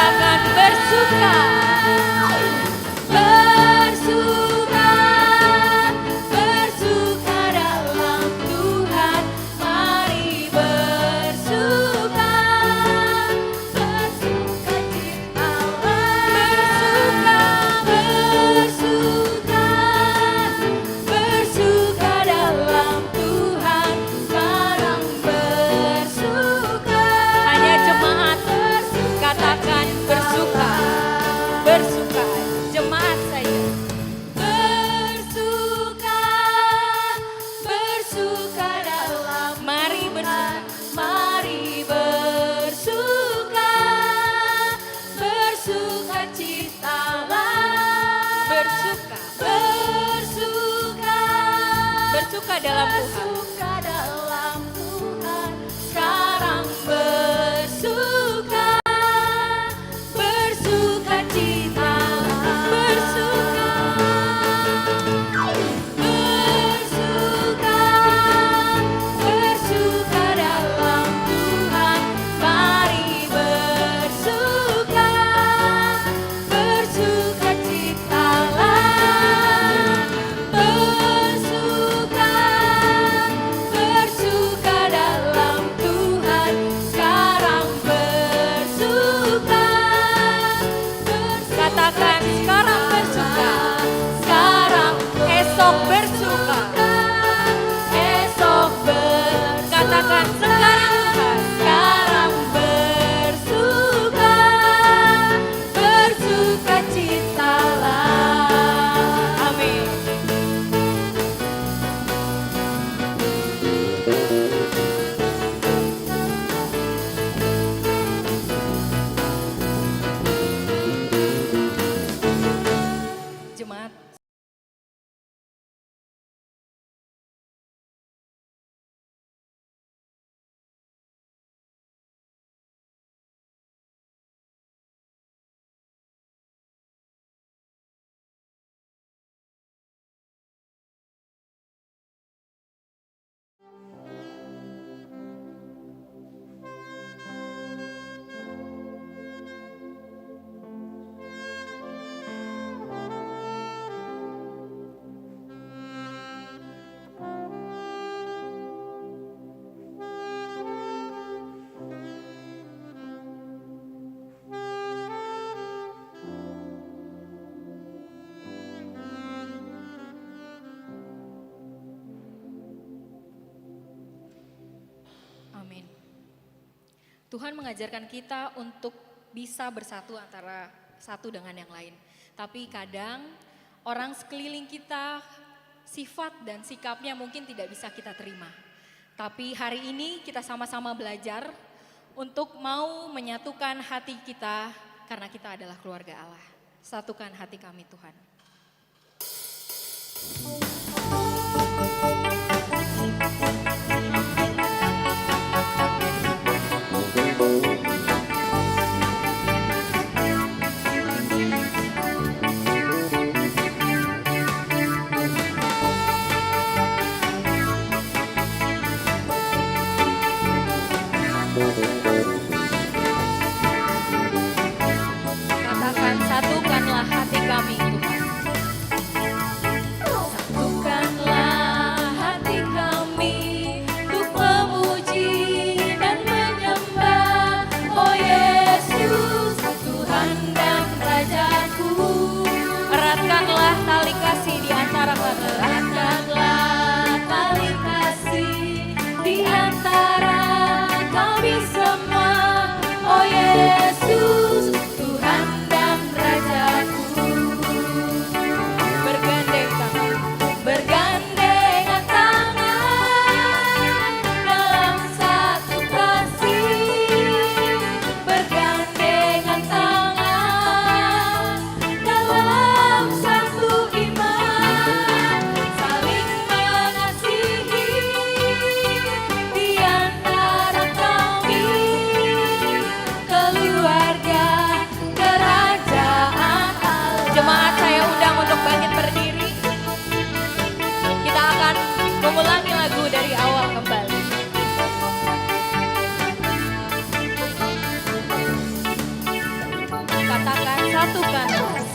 Katakan bersuka. Bersuka, bersuka dalam Tuhan. Mari bersuka, bersuka citalah. Bersuka, bersuka dalam Tuhan. Sekarang bersuka. Hanya jemaat katakan bersuka. Bersuka, jemaat saja. Bersuka, bersuka dalam. Mari bersuka. Mari bersuka, bersuka citalah. Bersuka, bersuka, bersuka dalam Tuhan. Bersuka dalam Tuhan. Sekarang bersuka, bersuka citalah. Bersuka, bersuka, bersuka dalam Tuhan. Mari bersuka, bersuka citalah. Bersuka, bersuka dalam Tuhan. Sekarang bersuka, katakan sekarang bersuka. Sekarang, esok bersuka. Esok katakan sekarang Tuhan. Sekarang bersuka, bersuka citalah. Amin. Jemaat, amin. Tuhan mengajarkan kita untuk bisa bersatu antara satu dengan yang lain. Tapi kadang orang sekeliling kita sifat dan sikapnya mungkin tidak bisa kita terima. Tapi hari ini kita sama-sama belajar untuk mau menyatukan hati kita karena kita adalah keluarga Allah. Satukan hati kami Tuhan. Katakan satukanlah hati kami Tuhan. Satukan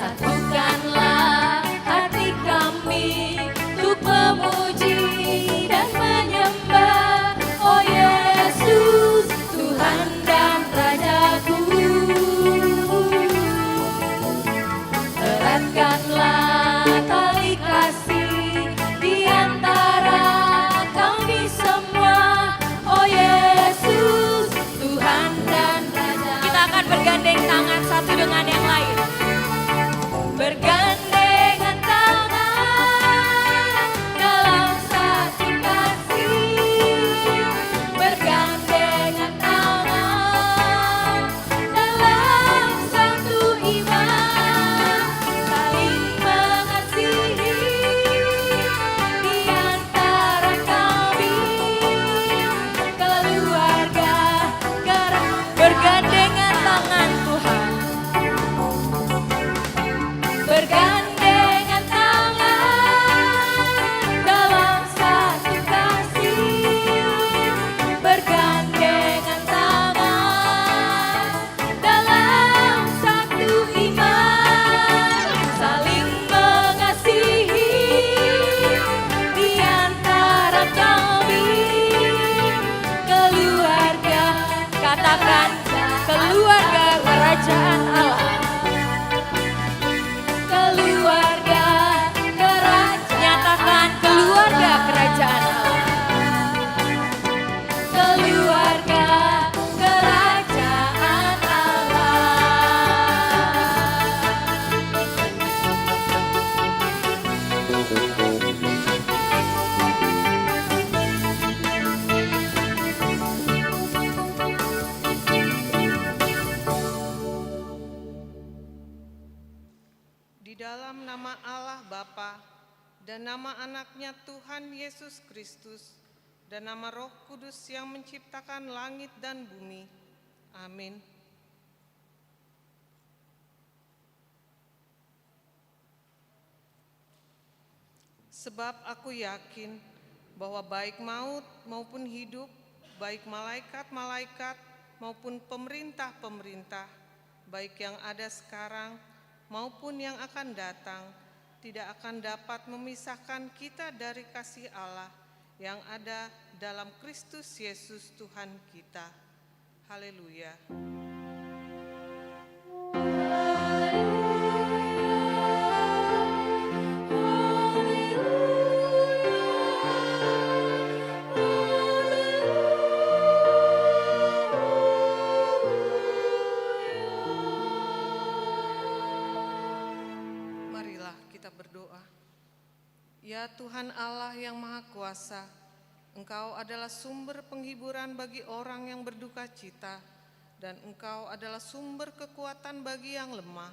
Satukanlah hati kami untuk memuji dan menyembah, oh Yesus, Tuhan dan Rajaku. Eratkanlah tali kasih di antara kami semua, oh Yesus, Tuhan dan Raja. Kita akan bergandeng tangan satu dengan yang lain. Bergandengan tangan dalam satu kasih, bergandengan tangan dalam satu iman, saling mengasihi di antara kami, keluarga bergandengan tangan Tuhan. Bergandengan tangan dalam satu kasih, bergandengan tangan dalam satu iman, saling mengasihi di antara kami, keluarga, katakan keluarga kerajaan Allah. Keluarga kerajaan Allah. Keluarga kerajaan Di dalam nama Allah Bapa dan nama anaknya Tuhan Yesus Kristus dan nama Roh Kudus yang menciptakan langit dan bumi. Amin. Sebab aku yakin bahwa baik maut maupun hidup, baik malaikat-malaikat maupun pemerintah-pemerintah, baik yang ada sekarang maupun yang akan datang, tidak akan dapat memisahkan kita dari kasih Allah yang ada dalam Kristus Yesus Tuhan kita. Haleluya. Ya Tuhan Allah yang Maha Kuasa, Engkau adalah sumber penghiburan bagi orang yang berduka cita, dan Engkau adalah sumber kekuatan bagi yang lemah.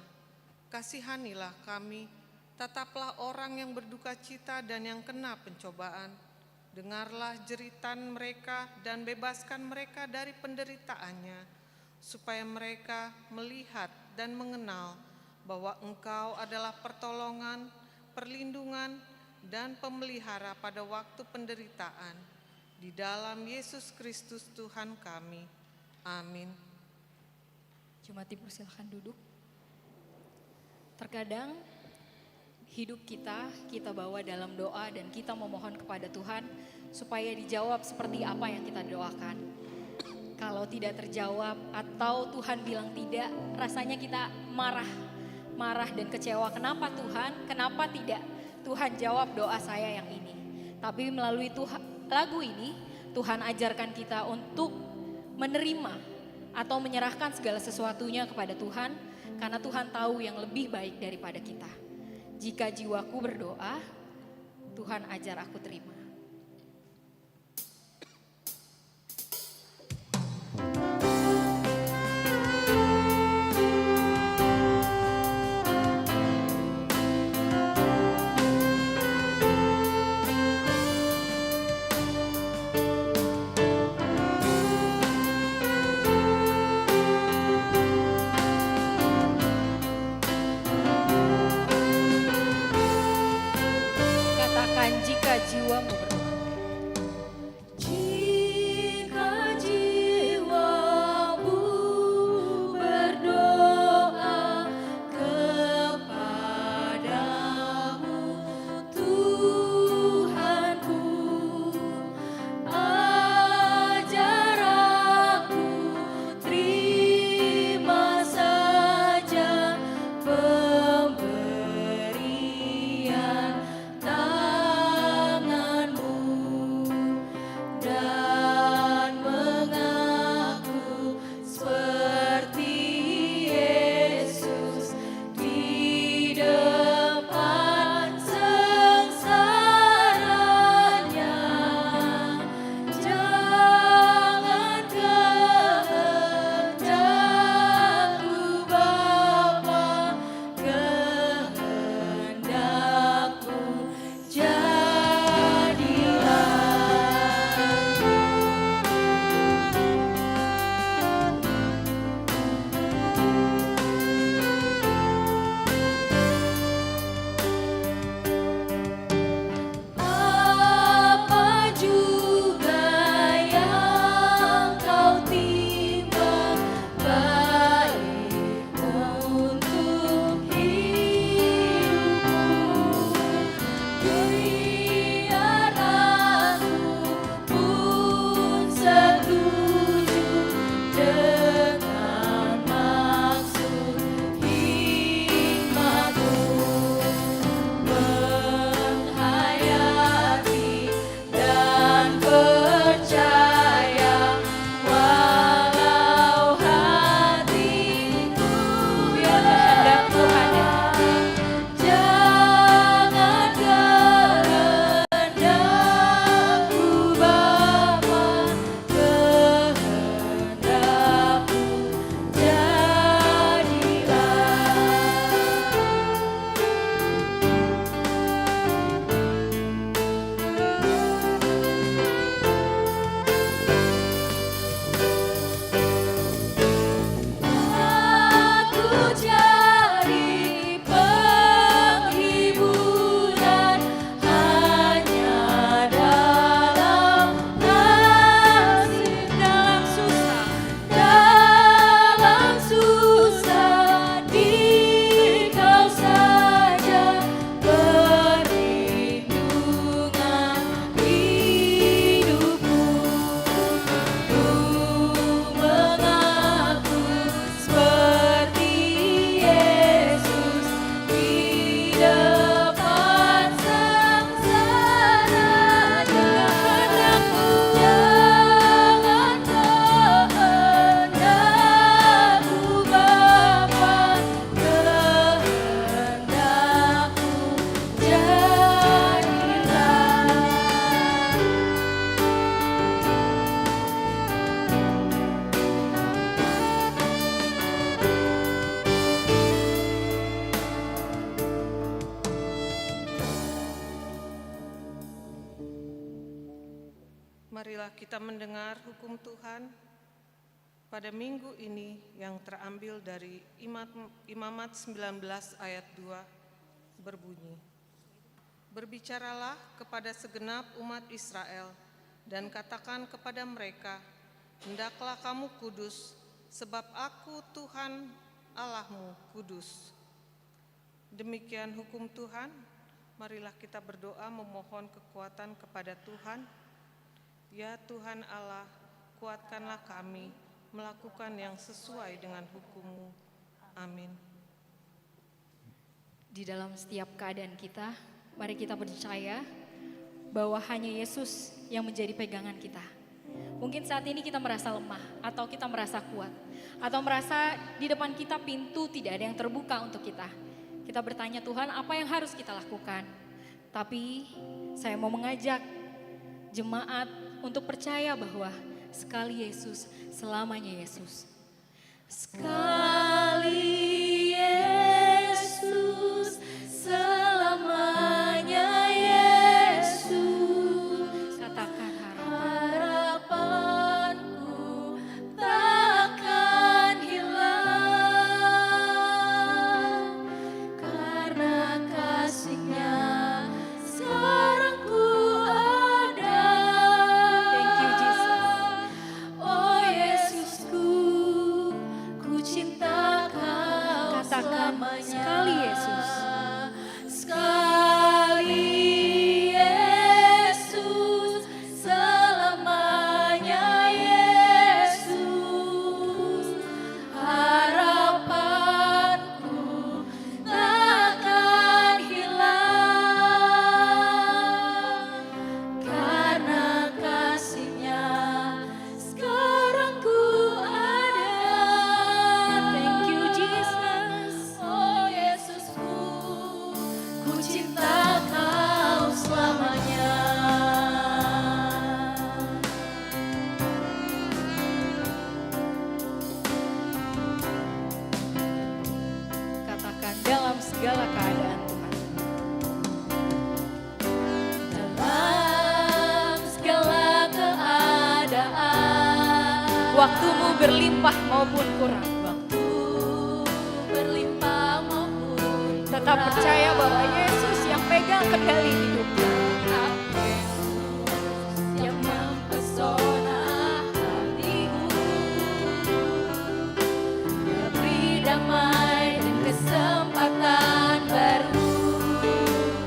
Kasihanilah kami, tataplah orang yang berduka cita dan yang kena pencobaan. Dengarlah jeritan mereka dan bebaskan mereka dari penderitaannya, supaya mereka melihat dan mengenal bahwa Engkau adalah pertolongan, perlindungan, dan pemelihara pada waktu penderitaan. Di dalam Yesus Kristus Tuhan kami. Amin. Jemaat dipersilakan duduk. Terkadang hidup kita bawa dalam doa dan kita memohon kepada Tuhan supaya dijawab seperti apa yang kita doakan. Kalau tidak terjawab atau Tuhan bilang tidak, rasanya kita marah dan kecewa. Kenapa Tuhan? Kenapa tidak? Tuhan jawab doa saya yang ini. Tapi melalui lagu ini, Tuhan ajarkan kita untuk menerima atau menyerahkan segala sesuatunya kepada Tuhan, karena Tuhan tahu yang lebih baik daripada kita. Jika jiwaku berdoa, Tuhan ajar aku terima. Jika jiwamu Marilah kita mendengar hukum Tuhan pada minggu ini yang terambil dari Imamat 19 ayat 2 berbunyi. Berbicaralah kepada segenap umat Israel dan katakan kepada mereka, hendaklah kamu kudus, sebab aku Tuhan Allahmu kudus. Demikian hukum Tuhan, marilah kita berdoa memohon kekuatan kepada Tuhan. Ya Tuhan Allah, kuatkanlah kami melakukan yang sesuai dengan hukum-Mu. Amin. Di dalam setiap keadaan kita, mari kita percaya bahwa hanya Yesus yang menjadi pegangan kita. Mungkin saat ini kita merasa lemah, atau kita merasa kuat, atau merasa di depan kita pintu tidak ada yang terbuka untuk kita. Kita bertanya, Tuhan, apa yang harus kita lakukan? Tapi saya mau mengajak jemaat untuk percaya bahwa sekali Yesus, selamanya Yesus. Sekali Yesus, selamanya Yesus. Katakan harapanku takkan hilang, karena kasih-Nya sekarang ku ada. Thank you Jesus. Oh Yesusku, ku cinta Kau. Katakan sekali Yesus. Sekali Yesus, selamanya Yesus. Harapanku takkan hilang, karena kasih-Nya sekarang ku ada. Thank you Jesus. Oh Yesusku, ku cinta Kau selamanya. Katakan dalam segala keadaan Tuhan. Dalam segala keadaan, waktumu berlimpah maupun kurang, waktu berlimpah maupun kurang, tetap percaya bahwa Yesus yang pegang kendali hidupmu. Yang mempesona hatiku, Dia beri damai dan kesempatan baru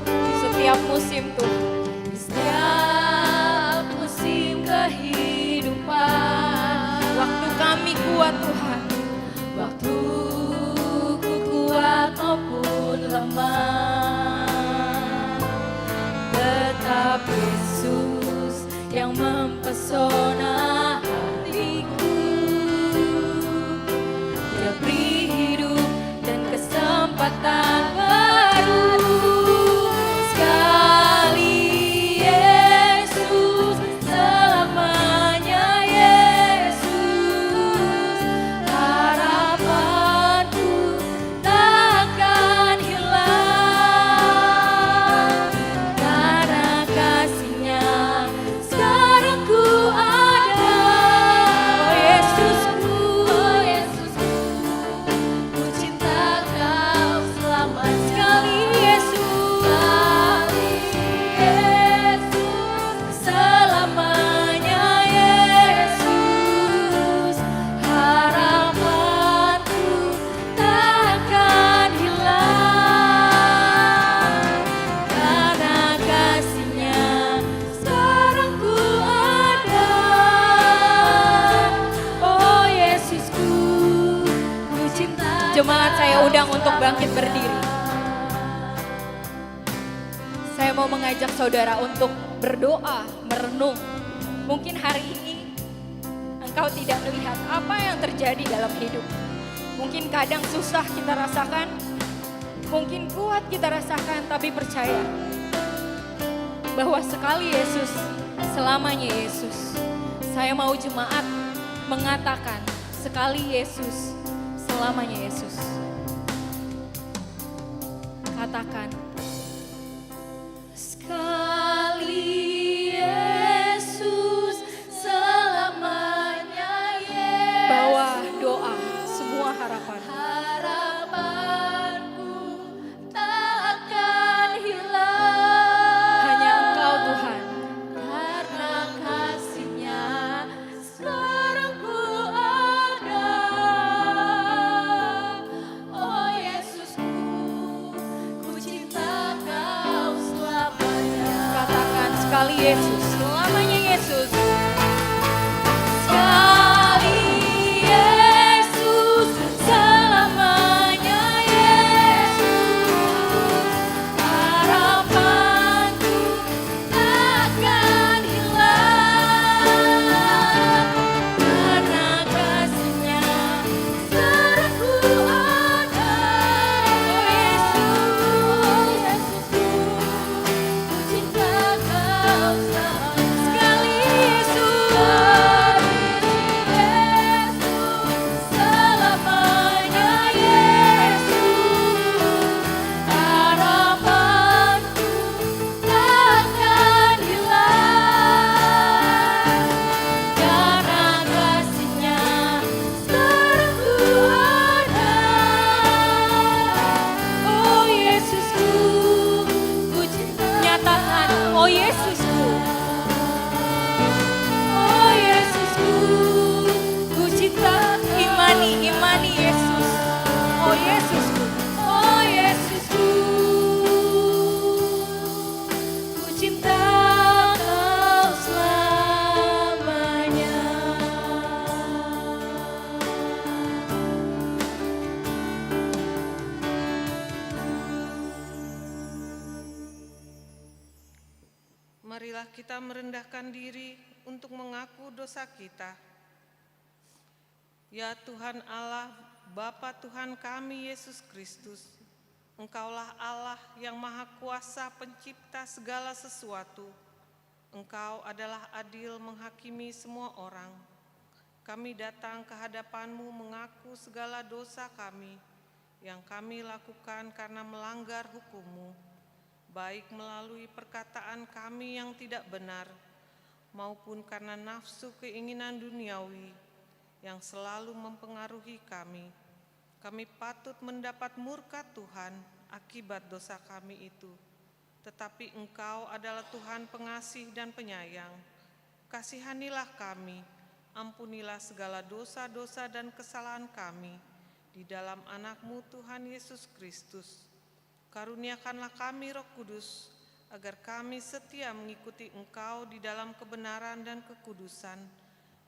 di setiap musim Tuhan, di setiap musim kehidupan. Waktu kami kuat Tuhan, waktu ku kuat maupun lemah, tetap Yesus yang mempesona hatiku. Dia beri hidup dan kesempatan baru. Sekali Yesus, selamanya Yesus. Harapanku takkan hilang, karena kasih-Nya sekarang ku ada. Oh Yesusku, oh Yesusku, ku cinta Kau selamanya. Sekali Yesus, selamanya Yesus. Harapanku takkan hilang, karena kasih-Nya sekarang ku ada. Oh Yesusku, ku cinta. Jemaat, saya undang untuk bangkit berdiri. Saya mau mengajak saudara untuk berdoa, merenung. Mungkin hari ini engkau tidak melihat apa yang terjadi dalam hidup. Mungkin kadang susah kita rasakan, mungkin kuat kita rasakan, tapi percaya bahwa sekali Yesus, selamanya Yesus. Saya mau jemaat mengatakan, sekali Yesus, selamanya Yesus. Katakan, sekali Yesus, sekali Yesus, selamanya Yesus. Sekali Yesus, selamanya Yesus. Harapanku takkan hilang, karena kasih-Nya seterusku ada. Oh Yesus, ku cinta Kau sekali Yesus. Selamanya Yesus, harapanku takkan hilang, karena kasih-Nya seterusku ada. Oh Yesusku, ku cinta. Nyatakan, oh Yesusku. Oh Yesusku, ku cinta. Imani Yesus. Oh Yesusku, oh Yesusku, ku cinta Kau selamanya. Marilah kita merendahkan diri untuk mengaku dosa kita. Ya Tuhan Allah, Bapa Tuhan kami Yesus Kristus, Engkaulah Allah yang Maha Kuasa pencipta segala sesuatu. Engkau adalah adil menghakimi semua orang. Kami datang ke hadapan-Mu mengaku segala dosa kami yang kami lakukan karena melanggar hukum-Mu, baik melalui perkataan kami yang tidak benar, maupun karena nafsu keinginan duniawi yang selalu mempengaruhi kami. Kami patut mendapat murka Tuhan akibat dosa kami itu. Tetapi Engkau adalah Tuhan pengasih dan penyayang. Kasihanilah kami, ampunilah segala dosa-dosa dan kesalahan kami di dalam Anak-Mu Tuhan Yesus Kristus. Karuniakanlah kami Roh Kudus, agar kami setia mengikuti Engkau di dalam kebenaran dan kekudusan,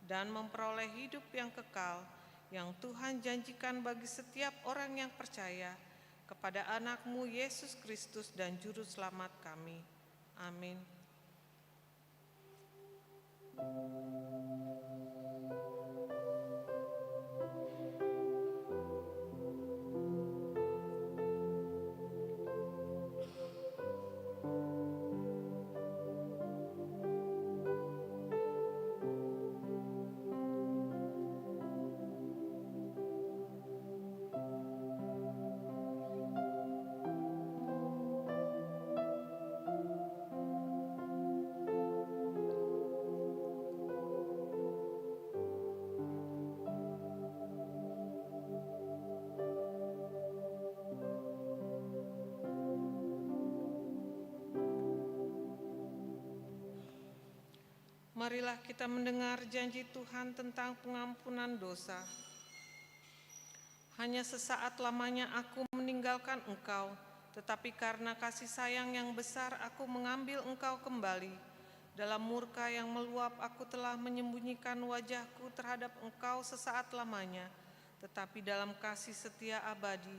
dan memperoleh hidup yang kekal yang Tuhan janjikan bagi setiap orang yang percaya kepada Anak-Mu Yesus Kristus dan Juru Selamat kami. Amin. Marilah kita mendengar janji Tuhan tentang pengampunan dosa. Hanya sesaat lamanya aku meninggalkan engkau, tetapi karena kasih sayang yang besar aku mengambil engkau kembali. Dalam murka yang meluap aku telah menyembunyikan wajahku terhadap engkau sesaat lamanya, tetapi dalam kasih setia abadi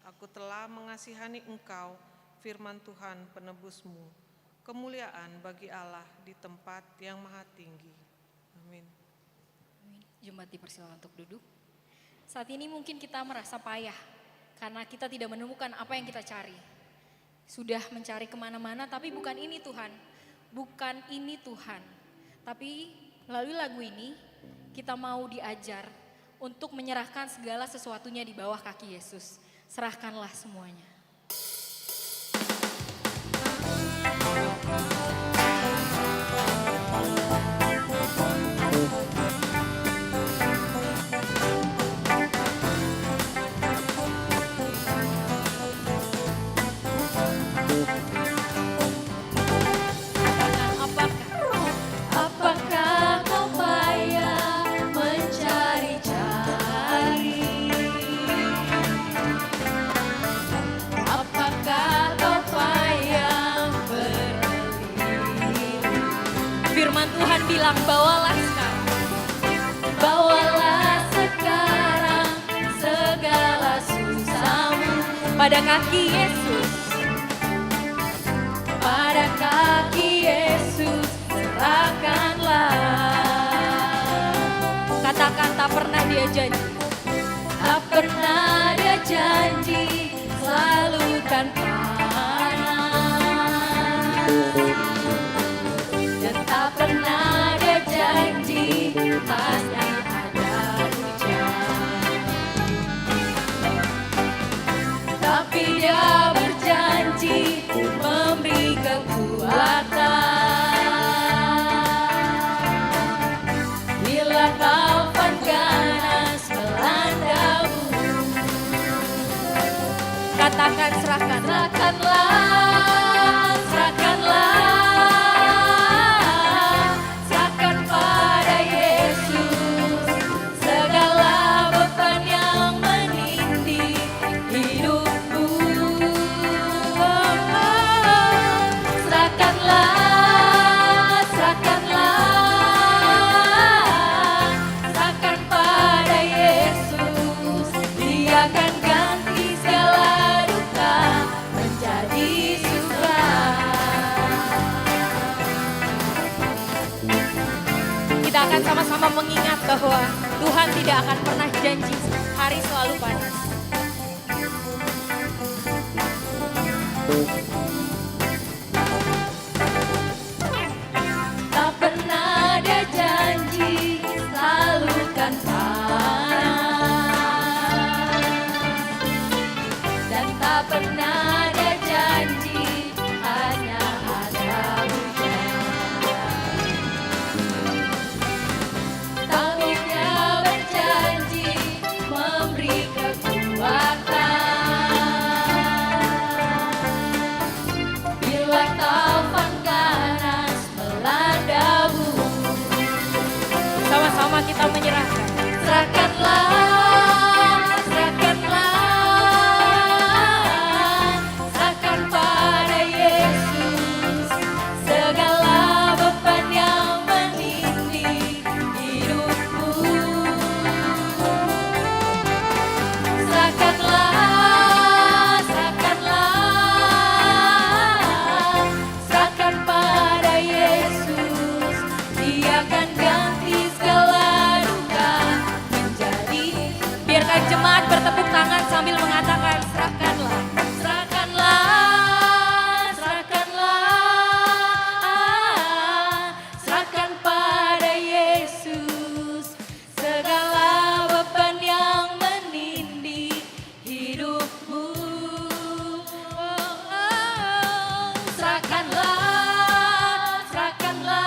aku telah mengasihani engkau, firman Tuhan penebusmu. Kemuliaan bagi Allah di tempat yang maha tinggi. Amin. Jemaat dipersilakan untuk duduk. Saat ini mungkin kita merasa payah karena kita tidak menemukan apa yang kita cari. Sudah mencari kemana-mana tapi bukan ini Tuhan. Bukan ini Tuhan. Tapi melalui lagu ini kita mau diajar untuk menyerahkan segala sesuatunya di bawah kaki Yesus. Serahkanlah semuanya. Apakah kau payah mencari-cari? Apakah kau payah berlari? bilang bawalah sekarang. Bawalah sekarang segala susahmu pada kaki Yesus. Pada kaki Yesus serahkanlah. Katakan tak pernah dia janji. Tak pernah dia janji selalu kan panas. Dan tak pernah dia janji hanya ada hujan. Tapi dia berjanji memberi kekuatan. Bila taufan ganas melandamu, katakan serahkan, serahkanlah, serahkanlah, serahkan pada Yesus segala beban yang menindih hidupmu. Serahkanlah, serahkanlah, serahkan pada Yesus. Dia akan ganti segala duka menjadi suka. Kita akan sama-sama mengingat bahwa Tuhan tidak akan pernah janji hari selalu panas. Tak pernah ada janji selalu kan panas. Dan tak pernah ada janji hanya ada hujan. Tapi dia berjanji memberi kekuatan. Bila taufan ganas melandamu, sama-sama kita menyerahkan. Serahkanlah, serahkanlah, serahkan pada Yesus segala beban yang menindih hidupmu. Serahkanlah, serahkanlah, serahkan pada Yesus. Dia akan ganti segala duka menjadi. Biarkan jemaat bertepuk tangan sambil mengatakan serahkanlah, serahkanlah, serahkanlah, serahkan pada Yesus segala beban yang menindih hidupmu. Serahkanlah, serahkanlah,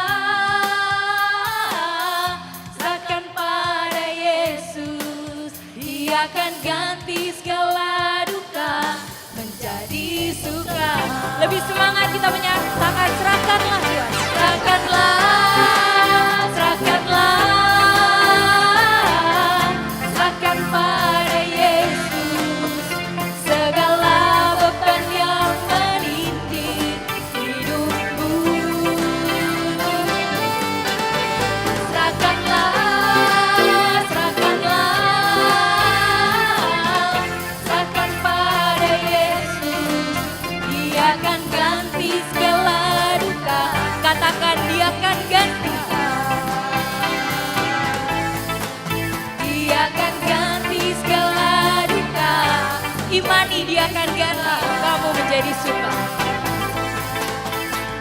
serahkan pada Yesus. Dia akan ganti segala duka menjadi suka. Lebih semangat kita menyatakan serahkanlah Tuhan. Serahkanlah, serahkanlah, serahkan pada Yesus segala beban yang menindih hidupmu. Serahkanlah, serahkanlah, serahkan pada Yesus. Dia akan ganti segala duka. Katakan dia akan ganti. Dia akan ganti segala duka. Imani dia akan ganti kamu menjadi suka.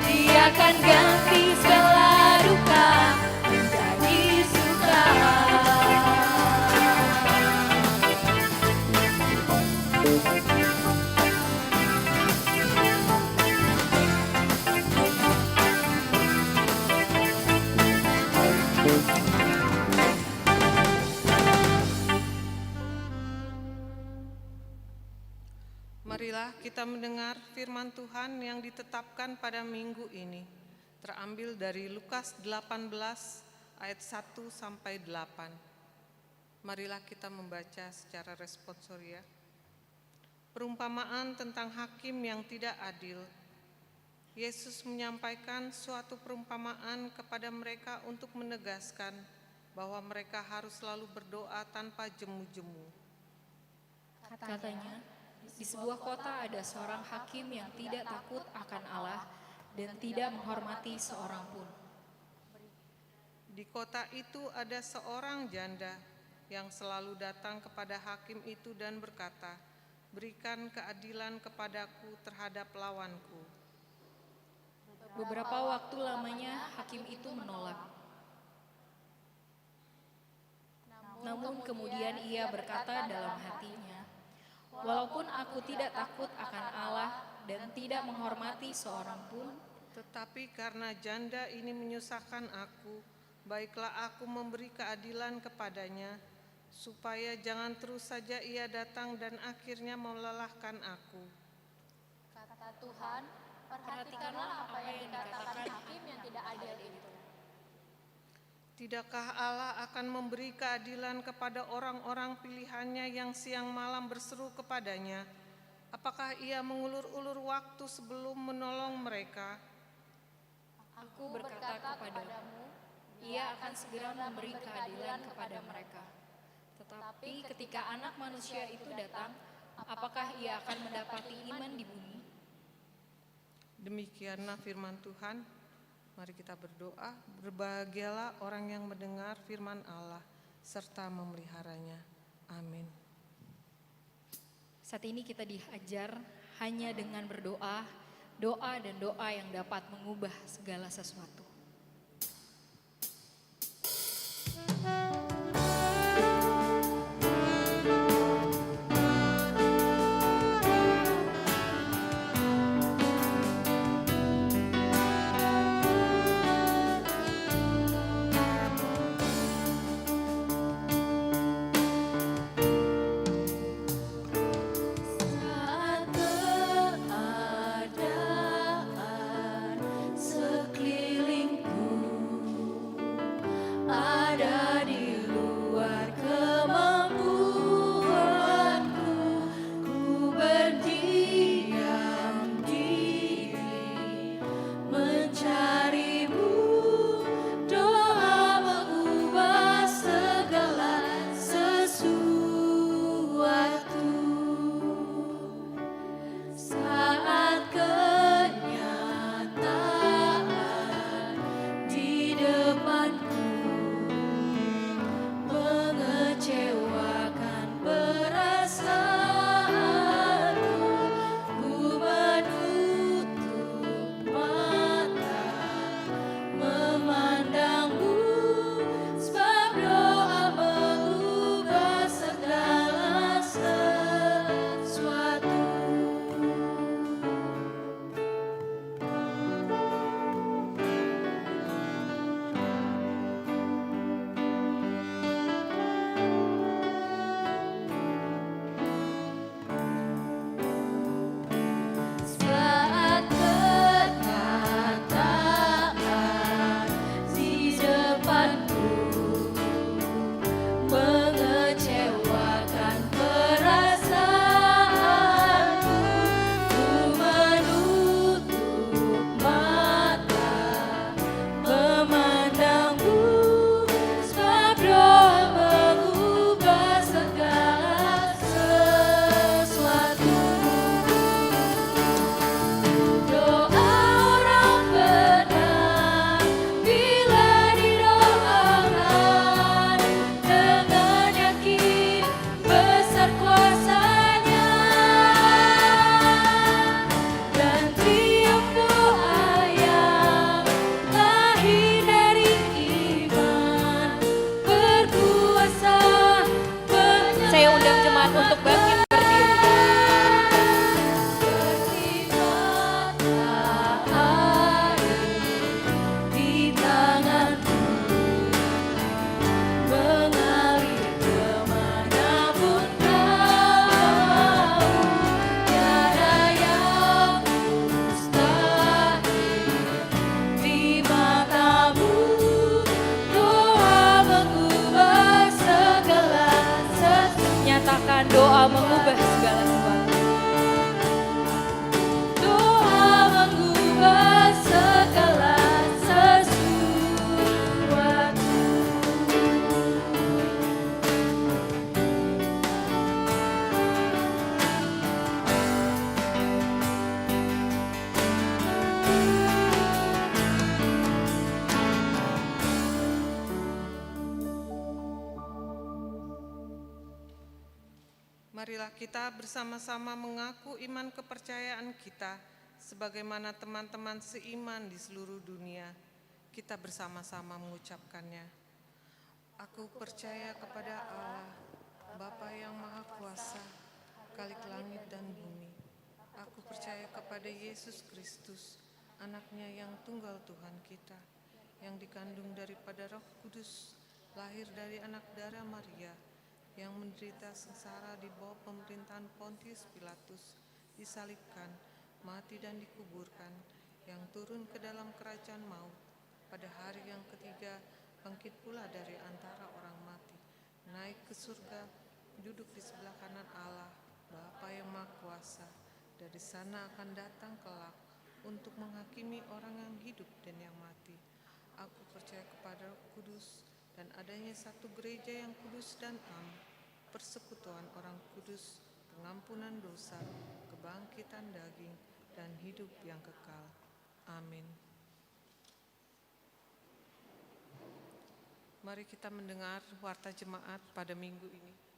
Dia akan ganti segala duka menjadi suka. Marilah kita mendengar firman Tuhan yang ditetapkan pada minggu ini, terambil dari Lukas 18 ayat 1 sampai 8. Marilah kita membaca secara responsoria. Perumpamaan tentang hakim yang tidak adil. Yesus menyampaikan suatu perumpamaan kepada mereka untuk menegaskan bahwa mereka harus selalu berdoa tanpa jemu-jemu. Katanya, di sebuah kota ada seorang hakim yang tidak takut akan Allah dan tidak menghormati seorang pun. Di kota itu ada seorang janda yang selalu datang kepada hakim itu dan berkata, "Berikan keadilan kepadaku terhadap lawanku." Beberapa waktu lamanya hakim itu menolak. Namun kemudian ia berkata dalam hatinya, "Walaupun aku tidak takut akan Allah dan tidak menghormati seorang pun, Tetapi karena janda ini menyusahkan aku, baiklah aku memberi keadilan kepadanya, supaya jangan terus saja ia datang dan akhirnya melelahkan aku." Kata Tuhan, perhatikanlah apa yang dikatakan hakim yang tidak adil itu. Tidakkah Allah akan memberi keadilan kepada orang-orang pilihannya yang siang malam berseru kepadanya? Apakah ia mengulur-ulur waktu sebelum menolong mereka? aku berkata kepadamu, ia akan segera memberi keadilan kepada mereka. Tetapi ketika Anak Manusia itu datang, apakah ia akan mendapati iman di bumi?" Demikianlah firman Tuhan. Mari kita berdoa. Berbahagialah orang yang mendengar firman Allah serta memeliharanya. Amin. Saat ini kita diajar hanya dengan berdoa, doa dan doa yang dapat mengubah segala sesuatu. Saat keadaan sekeliling Marilah kita bersama-sama mengaku iman kepercayaan kita sebagaimana teman-teman seiman di seluruh dunia. Kita bersama-sama mengucapkannya. Aku percaya kepada Allah, Bapa yang Maha Kuasa, Khalik langit dan bumi. Aku percaya kepada Yesus Kristus, anaknya yang tunggal Tuhan kita, yang dikandung daripada Roh Kudus, lahir dari anak darah Maria, yang menderita sengsara di bawah pemerintahan Pontius Pilatus, disalibkan, mati dan dikuburkan, yang turun ke dalam kerajaan maut, pada hari yang ketiga bangkit pula dari antara orang mati, naik ke surga, duduk di sebelah kanan Allah, Bapa yang Maha Kuasa. Dari sana akan datang kelak untuk menghakimi orang yang hidup dan yang mati. Aku percaya kepada Roh Kudus dan adanya satu gereja yang kudus dan am, persekutuan orang kudus, pengampunan dosa, kebangkitan daging, dan hidup yang kekal. Amin. Mari kita mendengar warta jemaat pada minggu ini.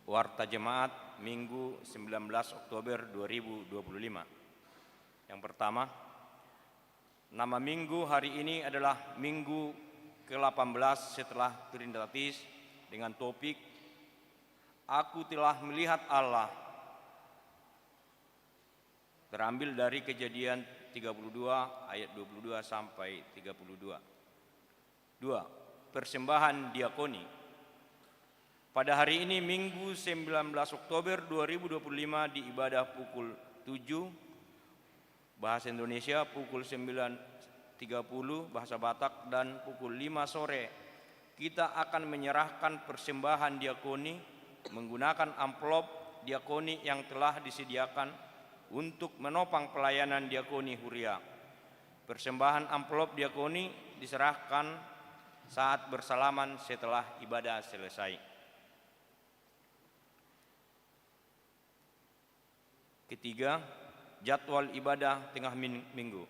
Warta Jemaat Minggu 19 Oktober 2025. Yang pertama, nama minggu hari ini adalah Minggu ke-18 setelah Trinitatis dengan topik Aku telah melihat Allah. Terambil dari Kejadian 32 ayat 22 sampai 32. 2. Persembahan diakoni. Pada hari ini Minggu 19 Oktober 2025 di ibadah pukul 7 bahasa Indonesia, pukul 9.30 bahasa Batak, dan pukul 5 sore kita akan menyerahkan persembahan diakoni menggunakan amplop diakoni yang telah disediakan untuk menopang pelayanan diakoni Huria. Persembahan amplop diakoni diserahkan saat bersalaman setelah ibadah selesai. Ketiga, jadwal ibadah tengah minggu.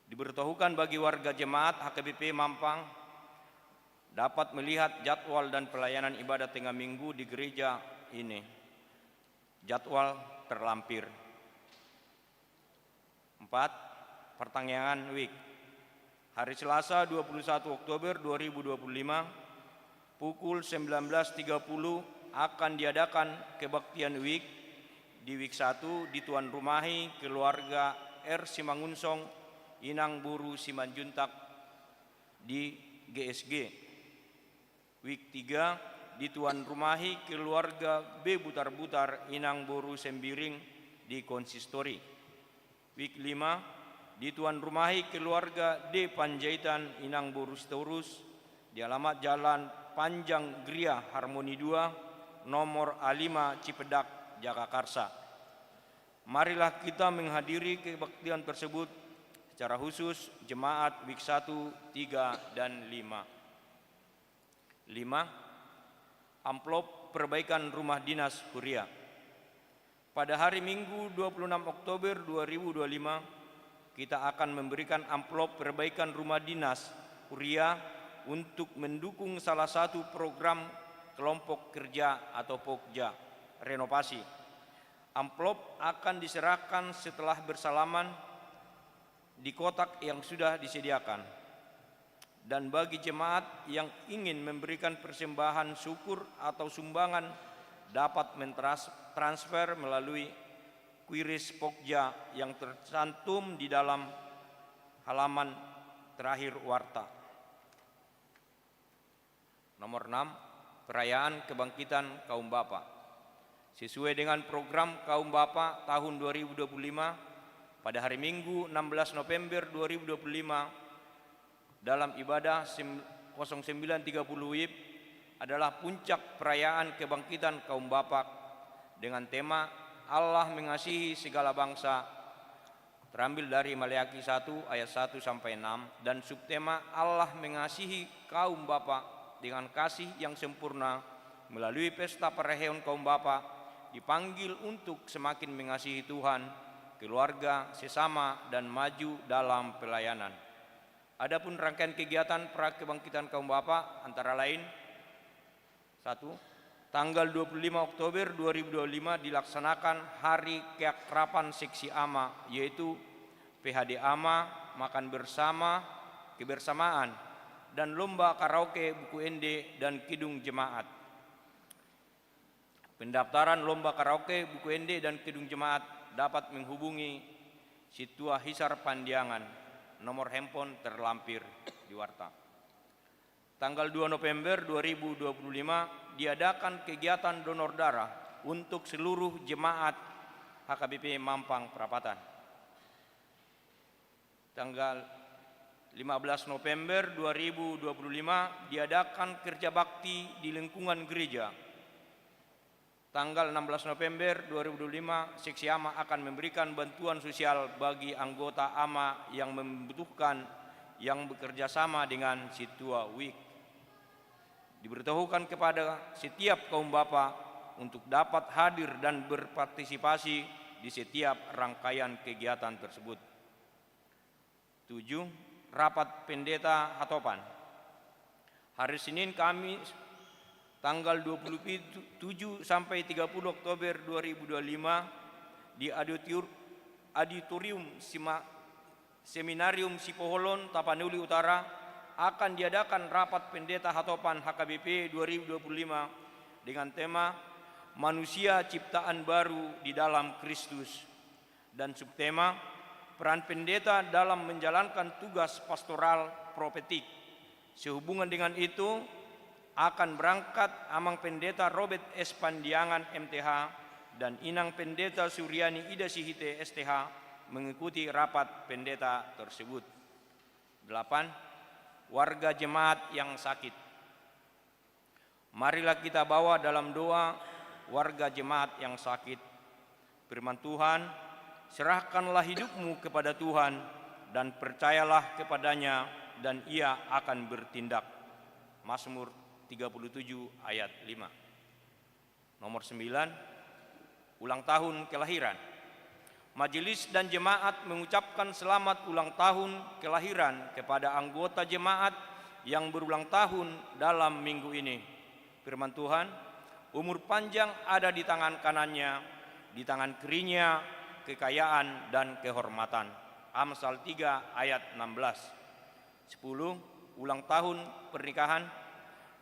Diberitahukan bagi warga jemaat HKBP Mampang dapat melihat jadwal dan pelayanan ibadah tengah minggu di gereja ini. Jadwal terlampir. 4. Pertanyaan week. Hari Selasa 21 Oktober 2025 pukul 19.30 akan diadakan kebaktian week di week 1 di Tuan Rumahi keluarga R. Simangunsong Inang Buru Simanjuntak di GSG. Week 3 di Tuan Rumahi keluarga B. Butar-Butar Inang Buru Sembiring di Konsistori. Week 5 di Tuan Rumahi keluarga D. Panjaitan Inang Buru Storus di alamat Jalan Panjang Gria Harmoni 2 nomor A5 Cipedak, Jagakarsa. Marilah kita menghadiri kebaktian tersebut secara khusus jemaat week 1, 3, dan 5. 5. Amplop perbaikan rumah dinas Huria. Pada hari Minggu 26 Oktober 2025 kita akan memberikan amplop perbaikan rumah dinas Huria untuk mendukung salah satu program kelompok kerja atau Pokja renovasi. Amplop akan diserahkan setelah bersalaman di kotak yang sudah disediakan. Dan bagi jemaat yang ingin memberikan persembahan syukur atau sumbangan dapat mentransfer melalui QRIS Pokja yang tercantum di dalam halaman terakhir warta. Nomor 6, perayaan kebangkitan kaum Bapa. Sesuai dengan program kaum Bapa tahun 2025, pada hari Minggu 16 November 2025 dalam ibadah 09.30 WIB adalah puncak perayaan kebangkitan kaum Bapa dengan tema Allah mengasihi segala bangsa, terambil dari Maleakhi 1 ayat 1 sampai 6, dan subtema Allah mengasihi kaum Bapa dengan kasih yang sempurna melalui pesta perayaan kaum Bapa dipanggil untuk semakin mengasihi Tuhan, keluarga, sesama, dan maju dalam pelayanan. Adapun rangkaian kegiatan Prakebangkitan Kaum Bapa antara lain: 1. Tanggal 25 Oktober 2025 dilaksanakan Hari Keakraban Seksi AMA, yaitu PHD AMA, makan bersama, kebersamaan, dan lomba karaoke buku ende dan kidung jemaat. Pendaftaran lomba karaoke buku ende dan kidung jemaat dapat menghubungi Situa Hisar Pandiangan, nomor handphone terlampir di warta. Tanggal 2 November 2025 diadakan kegiatan donor darah untuk seluruh jemaat HKBP Mampang Perapatan. Tanggal 15 November 2025 diadakan kerja bakti di lingkungan gereja. Tanggal 16 November 2025 Seksi AMA akan memberikan bantuan sosial bagi anggota AMA yang membutuhkan yang bekerja sama dengan Situa WIK. Diberitahukan kepada setiap kaum bapa untuk dapat hadir dan berpartisipasi di setiap rangkaian kegiatan tersebut. 7. Rapat Pendeta Hatopan. Hari Senin Kamis tanggal 27 sampai 30 Oktober 2025 di Auditorium Seminarium Sipoholon, Tapanuli Utara akan diadakan rapat Pendeta Hatopan HKBP 2025 dengan tema Manusia Ciptaan Baru di dalam Kristus dan subtema Peran Pendeta dalam menjalankan tugas pastoral profetik. Sehubungan dengan itu akan berangkat Amang Pendeta Robert S. Pandiangan MTH dan Inang Pendeta Suryani Ida Sihite STH mengikuti rapat pendeta tersebut. 8. Warga jemaat yang sakit. Marilah kita bawa dalam doa warga jemaat yang sakit. Firman Tuhan, serahkanlah hidupmu kepada Tuhan dan percayalah kepadanya dan Ia akan bertindak. Mazmur 37 ayat 5. Nomor 9, ulang tahun kelahiran. Majelis dan jemaat mengucapkan selamat ulang tahun kelahiran kepada anggota jemaat yang berulang tahun dalam minggu ini. Firman Tuhan, umur panjang ada di tangan kanannya, di tangan kirinya kekayaan dan kehormatan. Amsal 3 ayat 16. 10. Ulang tahun pernikahan.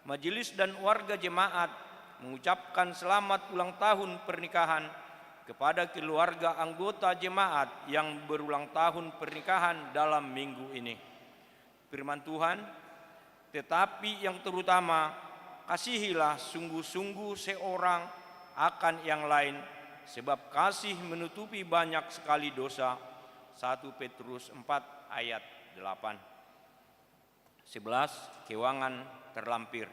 Majelis dan warga jemaat mengucapkan selamat ulang tahun pernikahan kepada keluarga anggota jemaat yang berulang tahun pernikahan dalam minggu ini. Firman Tuhan, tetapi yang terutama, kasihilah sungguh-sungguh seorang akan yang lain, sebab kasih menutupi banyak sekali dosa. 1 Petrus 4 ayat 8. 11. Kewangan terlampir.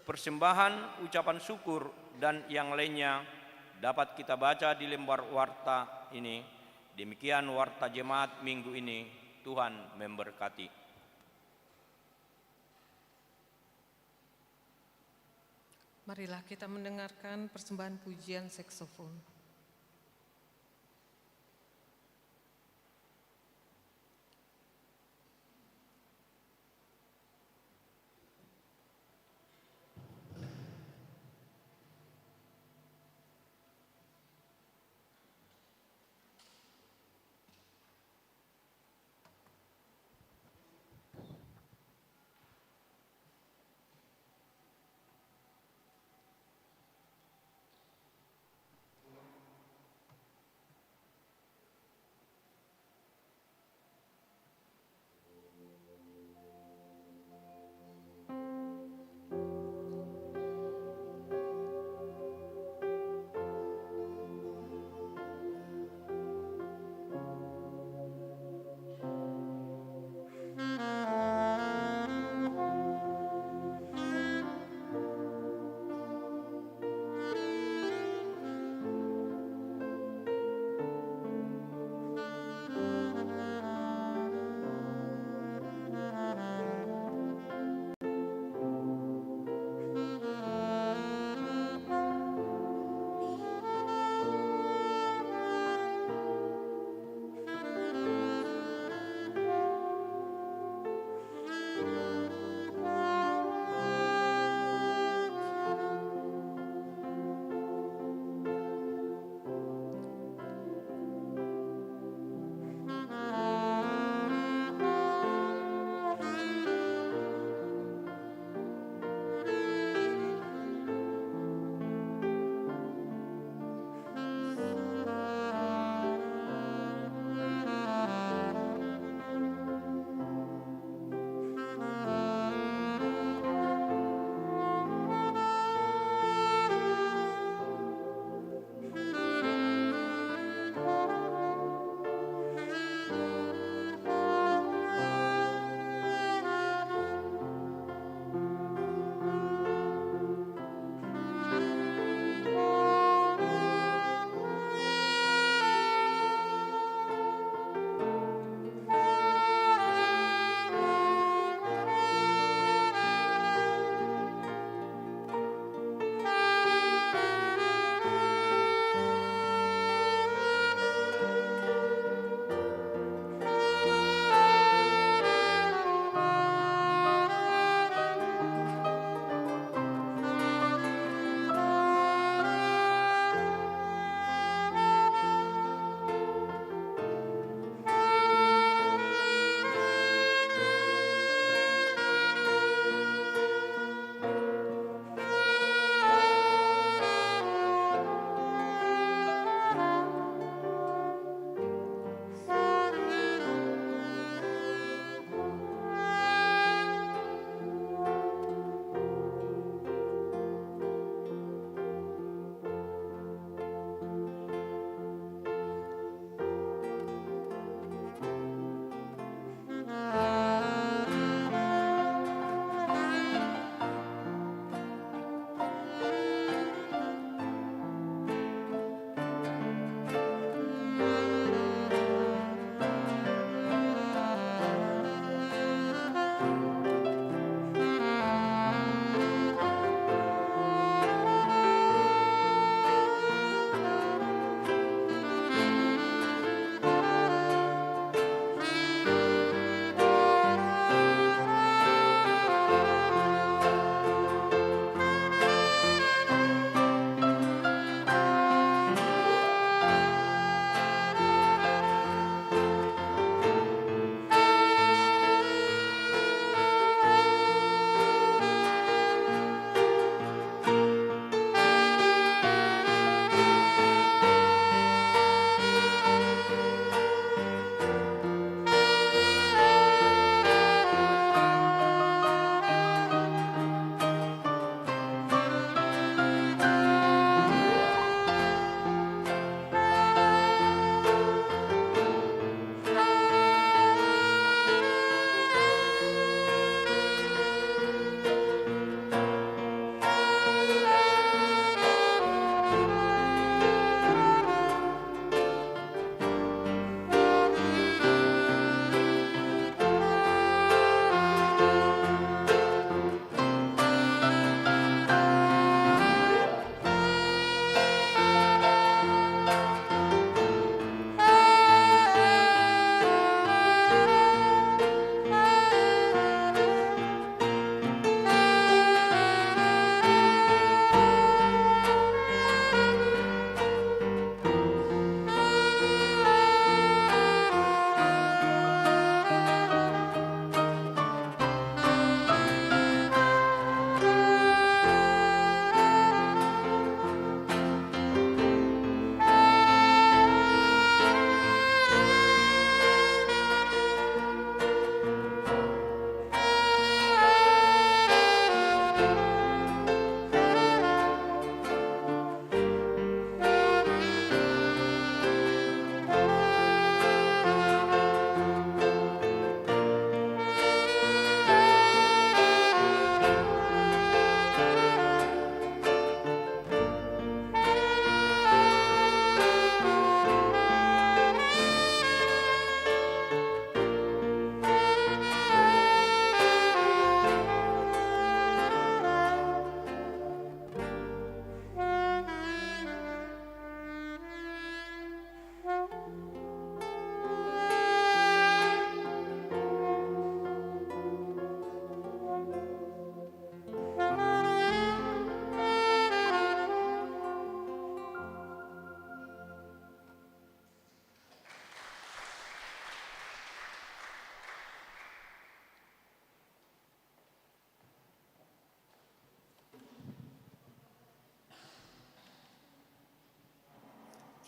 Persembahan, ucapan syukur, dan yang lainnya dapat kita baca di lembar warta ini. Demikian warta jemaat minggu ini. Tuhan memberkati. Marilah kita mendengarkan persembahan pujian saksofon.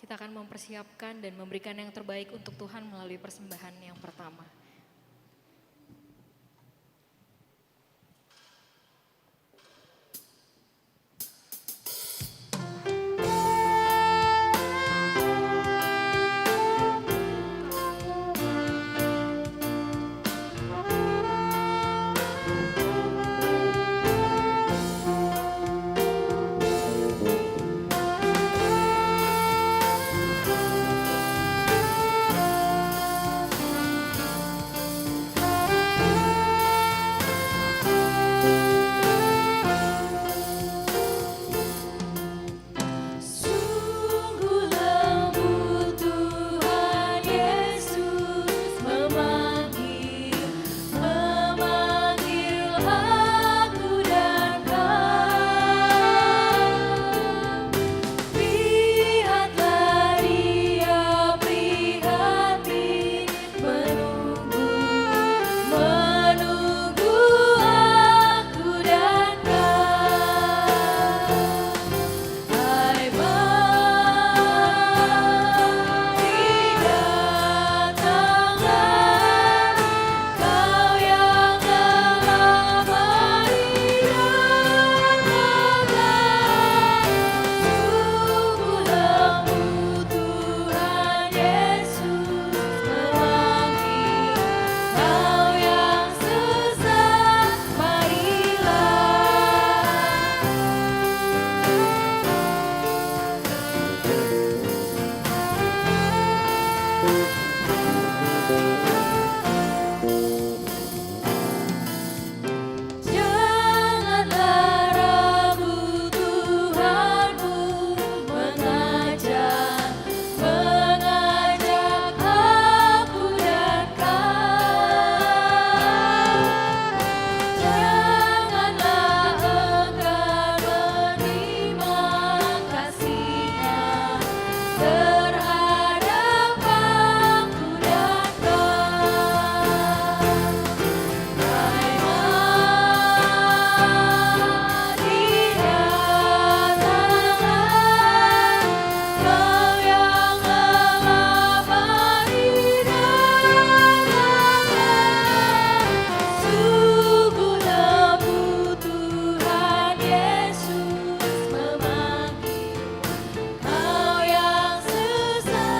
kita akan mempersiapkan dan memberikan yang terbaik untuk Tuhan melalui persembahan yang pertama.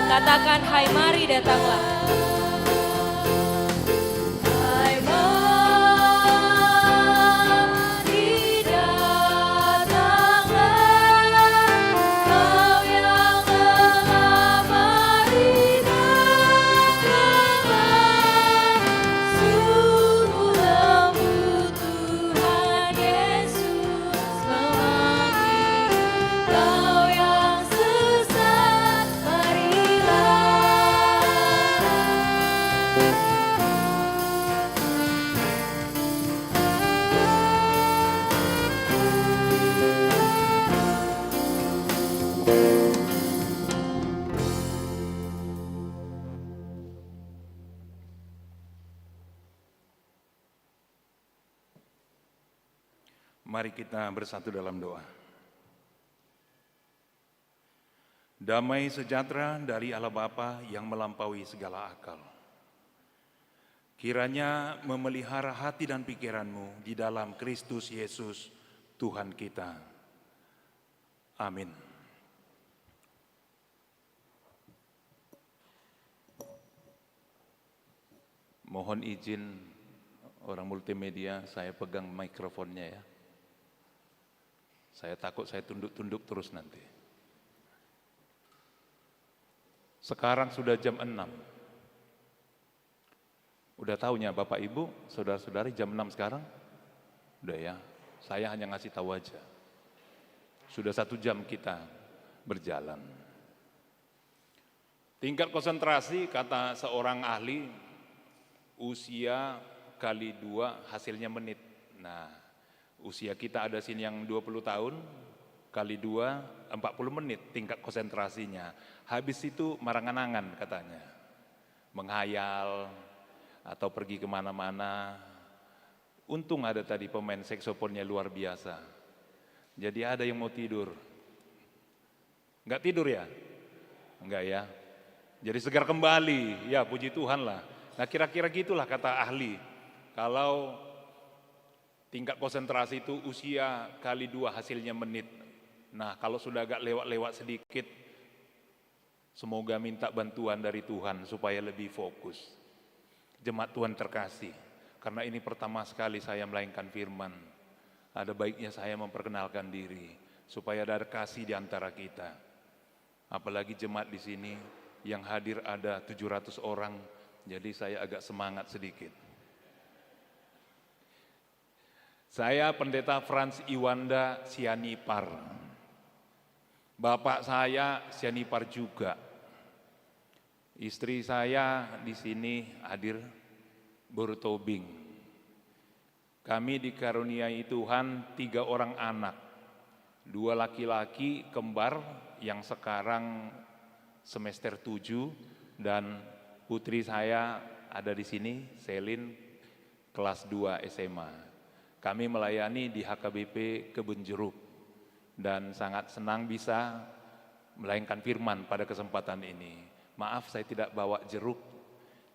Katakan, hai mari datanglah. Hai mari datanglah, kau yang lelah mari datanglah. Sungguh lembut Tuhan Yesus memanggil, kau yang sesat Mari kita bersatu dalam doa. Damai sejahtera dari Allah Bapa yang melampaui segala akal. Kiranya memelihara hati dan pikiranmu di dalam Kristus Yesus, Tuhan kita. Amin. Mohon izin orang multimedia, saya pegang mikrofonnya ya. Saya takut saya tunduk-tunduk terus nanti. Sekarang sudah jam 6. Udah tahunya Bapak Ibu, saudara-saudari jam 6 sekarang? Udah ya, saya hanya ngasih tahu aja. Sudah 1 jam kita berjalan. Tingkat konsentrasi kata seorang ahli, usia kali 2 hasilnya menit. Nah, usia kita ada sini yang 20 tahun, kali 2, 40 menit tingkat konsentrasinya. Habis itu marangan-angan katanya. Menghayal, atau pergi kemana-mana. Untung ada tadi pemain saksofonnya luar biasa. Jadi ada yang mau tidur. Enggak tidur ya? Enggak ya? Jadi segar kembali, ya puji Tuhan lah. Nah kira-kira gitulah kata ahli. Kalau tingkat konsentrasi itu usia kali 2 hasilnya menit. Nah kalau sudah agak lewat-lewat sedikit, semoga minta bantuan dari Tuhan supaya lebih fokus. Jemaat Tuhan terkasih, karena ini pertama sekali saya melayankan firman. Ada baiknya saya memperkenalkan diri, supaya ada kasih di antara kita. Apalagi jemaat di sini yang hadir ada 700 orang, jadi saya agak semangat sedikit. Saya Pendeta Frans Iwanda Sianipar. Bapak saya Sianipar juga. Istri saya di sini hadir Bortobing. Kami dikaruniai Tuhan 3 orang anak, 2 laki-laki kembar yang sekarang semester 7 dan putri saya ada di sini, Selin, kelas 2 SMA. Kami melayani di HKBP Kebun Jeruk dan sangat senang bisa melayangkan firman pada kesempatan ini. Maaf saya tidak bawa jeruk,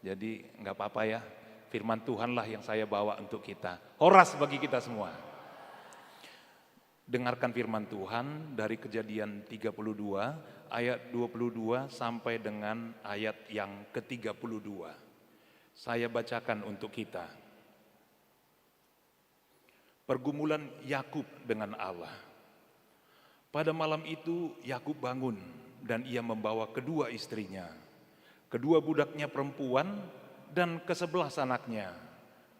jadi nggak apa-apa ya. Firman Tuhanlah yang saya bawa untuk kita. Horas bagi kita semua. Dengarkan firman Tuhan dari Kejadian 32 ayat 22 sampai dengan ayat yang ke-32. Saya bacakan untuk kita. Pergumulan Yakub dengan Allah. Pada malam itu Yakub bangun dan ia membawa kedua istrinya, kedua budaknya perempuan dan ke-11 anaknya,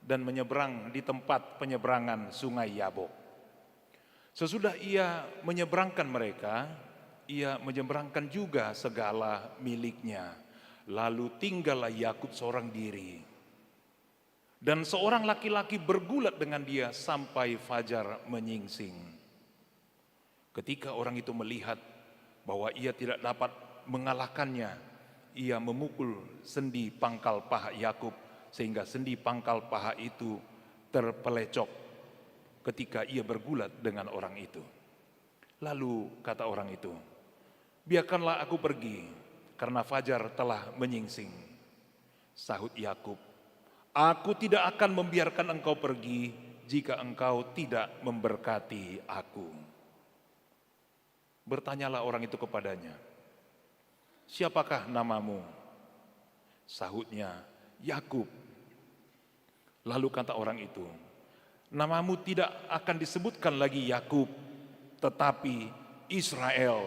dan menyeberang di tempat penyeberangan sungai Yabok. Sesudah ia menyeberangkan mereka, ia menyeberangkan juga segala miliknya. Lalu tinggallah Yakub seorang diri. Dan seorang laki-laki bergulat dengan dia sampai fajar menyingsing. Ketika orang itu melihat bahwa ia tidak dapat mengalahkannya, ia memukul sendi pangkal paha Yakub sehingga sendi pangkal paha itu terpelecok ketika ia bergulat dengan orang itu. Lalu kata orang itu, "Biarkanlah aku pergi karena fajar telah menyingsing." Sahut Yakub, "Aku tidak akan membiarkan engkau pergi jika engkau tidak memberkati aku." Bertanyalah orang itu kepadanya, "Siapakah namamu?" Sahutnya, "Yakub." Lalu kata orang itu, "Namamu tidak akan disebutkan lagi Yakub, tetapi Israel,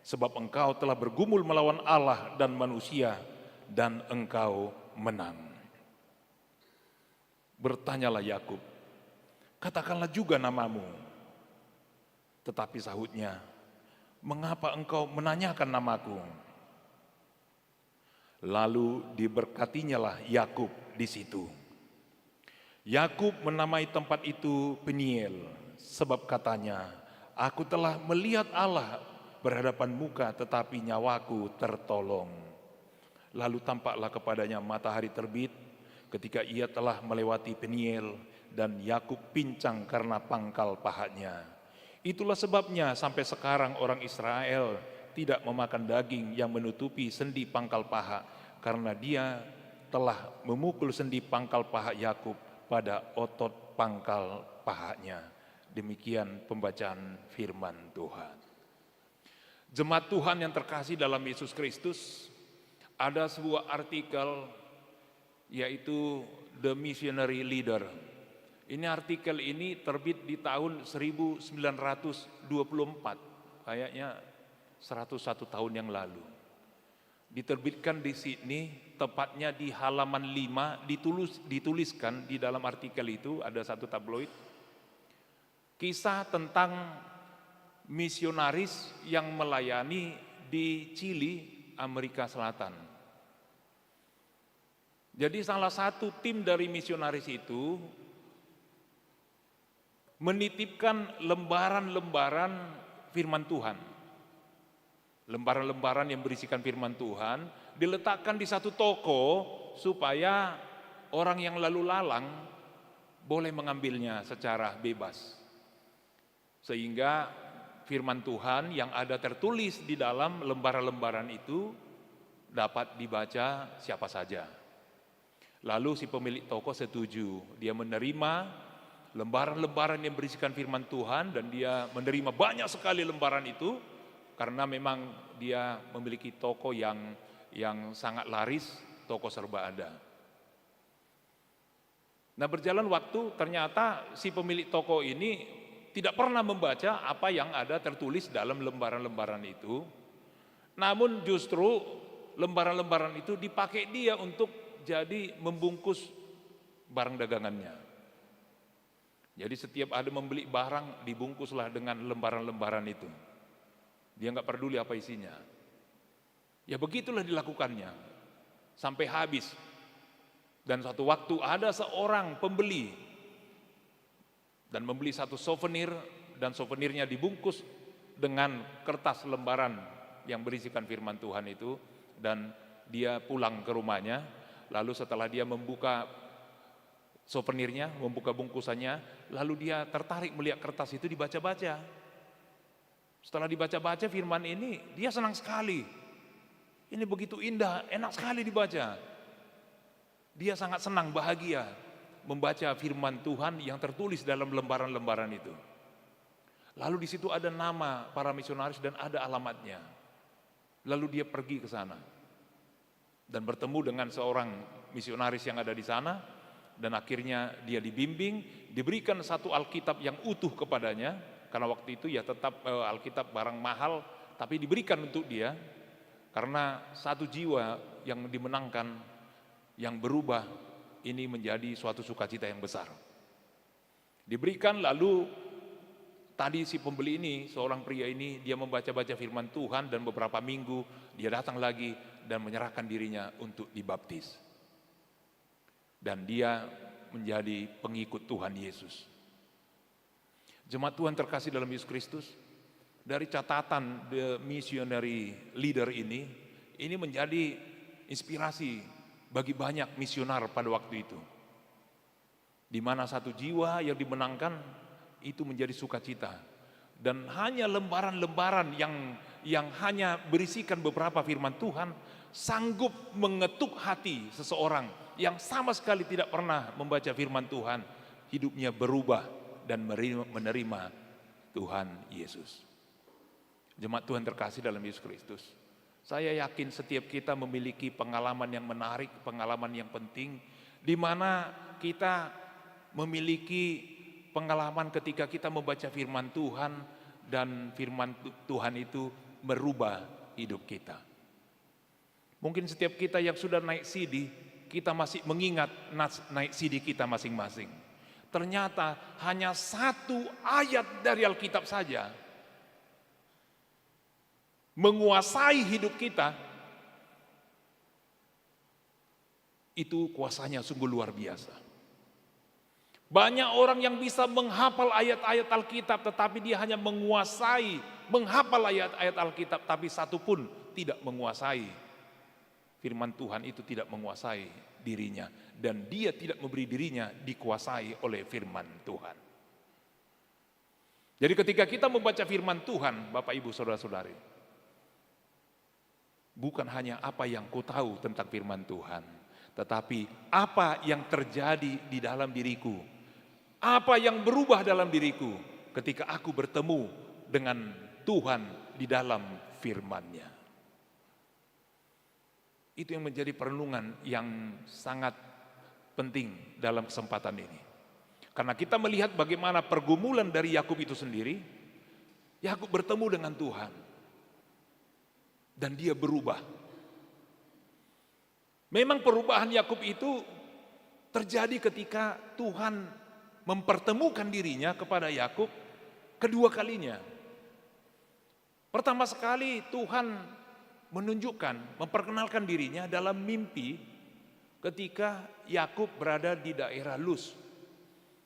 sebab engkau telah bergumul melawan Allah dan manusia, dan engkau menang." Bertanyalah Yakub, "Katakanlah juga namamu." Tetapi sahutnya, "Mengapa engkau menanyakan namaku?" Lalu diberkatinyalah Yakub di situ. Yakub menamai tempat itu Peniel, sebab katanya, "Aku telah melihat Allah berhadapan muka, tetapi nyawaku tertolong." Lalu tampaklah kepadanya matahari terbit ketika ia telah melewati Peniel, dan Yakub pincang karena pangkal pahanya. Itulah sebabnya sampai sekarang orang Israel tidak memakan daging yang menutupi sendi pangkal paha, karena dia telah memukul sendi pangkal paha Yakub pada otot pangkal pahanya. Demikian pembacaan firman Tuhan. Jemaat Tuhan yang terkasih dalam Yesus Kristus, ada sebuah artikel yaitu The Missionary Leader. Ini artikel ini terbit di tahun 1924, kayaknya 101 tahun yang lalu. Diterbitkan di Sydney, tepatnya di halaman 5, dituliskan di dalam artikel itu, ada satu tabloid, kisah tentang misionaris yang melayani di Chili, Amerika Selatan. Jadi salah satu tim dari misionaris itu menitipkan lembaran-lembaran firman Tuhan. Lembaran-lembaran yang berisikan firman Tuhan diletakkan di satu toko supaya orang yang lalu lalang boleh mengambilnya secara bebas. Sehingga firman Tuhan yang ada tertulis di dalam lembaran-lembaran itu dapat dibaca siapa saja. Lalu si pemilik toko setuju, dia menerima lembaran-lembaran yang berisikan firman Tuhan dan dia menerima banyak sekali lembaran itu karena memang dia memiliki toko yang sangat laris, toko serba ada. Nah, berjalan waktu ternyata si pemilik toko ini tidak pernah membaca apa yang ada tertulis dalam lembaran-lembaran itu. Namun justru lembaran-lembaran itu dipakai dia untuk jadi membungkus barang dagangannya. Jadi setiap ada membeli barang dibungkuslah dengan lembaran-lembaran itu. Dia nggak peduli apa isinya. Ya begitulah dilakukannya sampai habis. Dan suatu waktu ada seorang pembeli dan membeli satu souvenir dan souvenirnya dibungkus dengan kertas lembaran yang berisikan firman Tuhan itu dan dia pulang ke rumahnya. Lalu setelah dia membuka souvenirnya, membuka bungkusannya, lalu dia tertarik melihat kertas itu dibaca-baca. Setelah dibaca-baca firman ini, dia senang sekali. Ini begitu indah, enak sekali dibaca. Dia sangat senang, bahagia membaca firman Tuhan yang tertulis dalam lembaran-lembaran itu. Lalu di situ ada nama para misionaris dan ada alamatnya. Lalu dia pergi ke sana dan bertemu dengan seorang misionaris yang ada di sana dan akhirnya dia dibimbing, diberikan satu Alkitab yang utuh kepadanya karena waktu itu ya tetap Alkitab barang mahal tapi diberikan untuk dia karena satu jiwa yang dimenangkan, yang berubah, ini menjadi suatu sukacita yang besar. Diberikan lalu tadi si pembeli ini, seorang pria ini, dia membaca-baca firman Tuhan dan beberapa minggu dia datang lagi dan menyerahkan dirinya untuk dibaptis. Dan dia menjadi pengikut Tuhan Yesus. Jemaat Tuhan terkasih dalam Yesus Kristus, dari catatan the missionary leader ini menjadi inspirasi bagi banyak misionar pada waktu itu. Di mana satu jiwa yang dimenangkan itu menjadi sukacita. Dan hanya lembaran-lembaran yang hanya berisikan beberapa firman Tuhan sanggup mengetuk hati seseorang yang sama sekali tidak pernah membaca firman Tuhan, hidupnya berubah dan menerima Tuhan Yesus. Jemaat Tuhan terkasih dalam Yesus Kristus, saya yakin setiap kita memiliki pengalaman yang menarik, pengalaman yang penting, di mana kita memiliki pengalaman ketika kita membaca firman Tuhan dan firman Tuhan itu merubah hidup kita. Mungkin setiap kita yang sudah naik CD, kita masih mengingat naik CD kita masing-masing. Ternyata hanya satu ayat dari Alkitab saja menguasai hidup kita, itu kuasanya sungguh luar biasa. Banyak orang yang bisa menghafal ayat-ayat Alkitab, tetapi dia hanya menghafal ayat-ayat Alkitab, tapi satu pun tidak menguasai. Firman Tuhan itu tidak menguasai dirinya, dan dia tidak memberi dirinya dikuasai oleh firman Tuhan. Jadi ketika kita membaca firman Tuhan, Bapak Ibu Saudara-saudari, bukan hanya apa yang ku tahu tentang firman Tuhan, tetapi apa yang terjadi di dalam diriku, apa yang berubah dalam diriku ketika aku bertemu dengan Tuhan di dalam firman-Nya. Itu yang menjadi perenungan yang sangat penting dalam kesempatan ini. Karena kita melihat bagaimana pergumulan dari Yakub itu sendiri. Yakub bertemu dengan Tuhan dan dia berubah. Memang perubahan Yakub itu terjadi ketika Tuhan mempertemukan dirinya kepada Yakub kedua kalinya. Pertama sekali Tuhan menunjukkan, memperkenalkan dirinya dalam mimpi ketika Yakub berada di daerah Luz.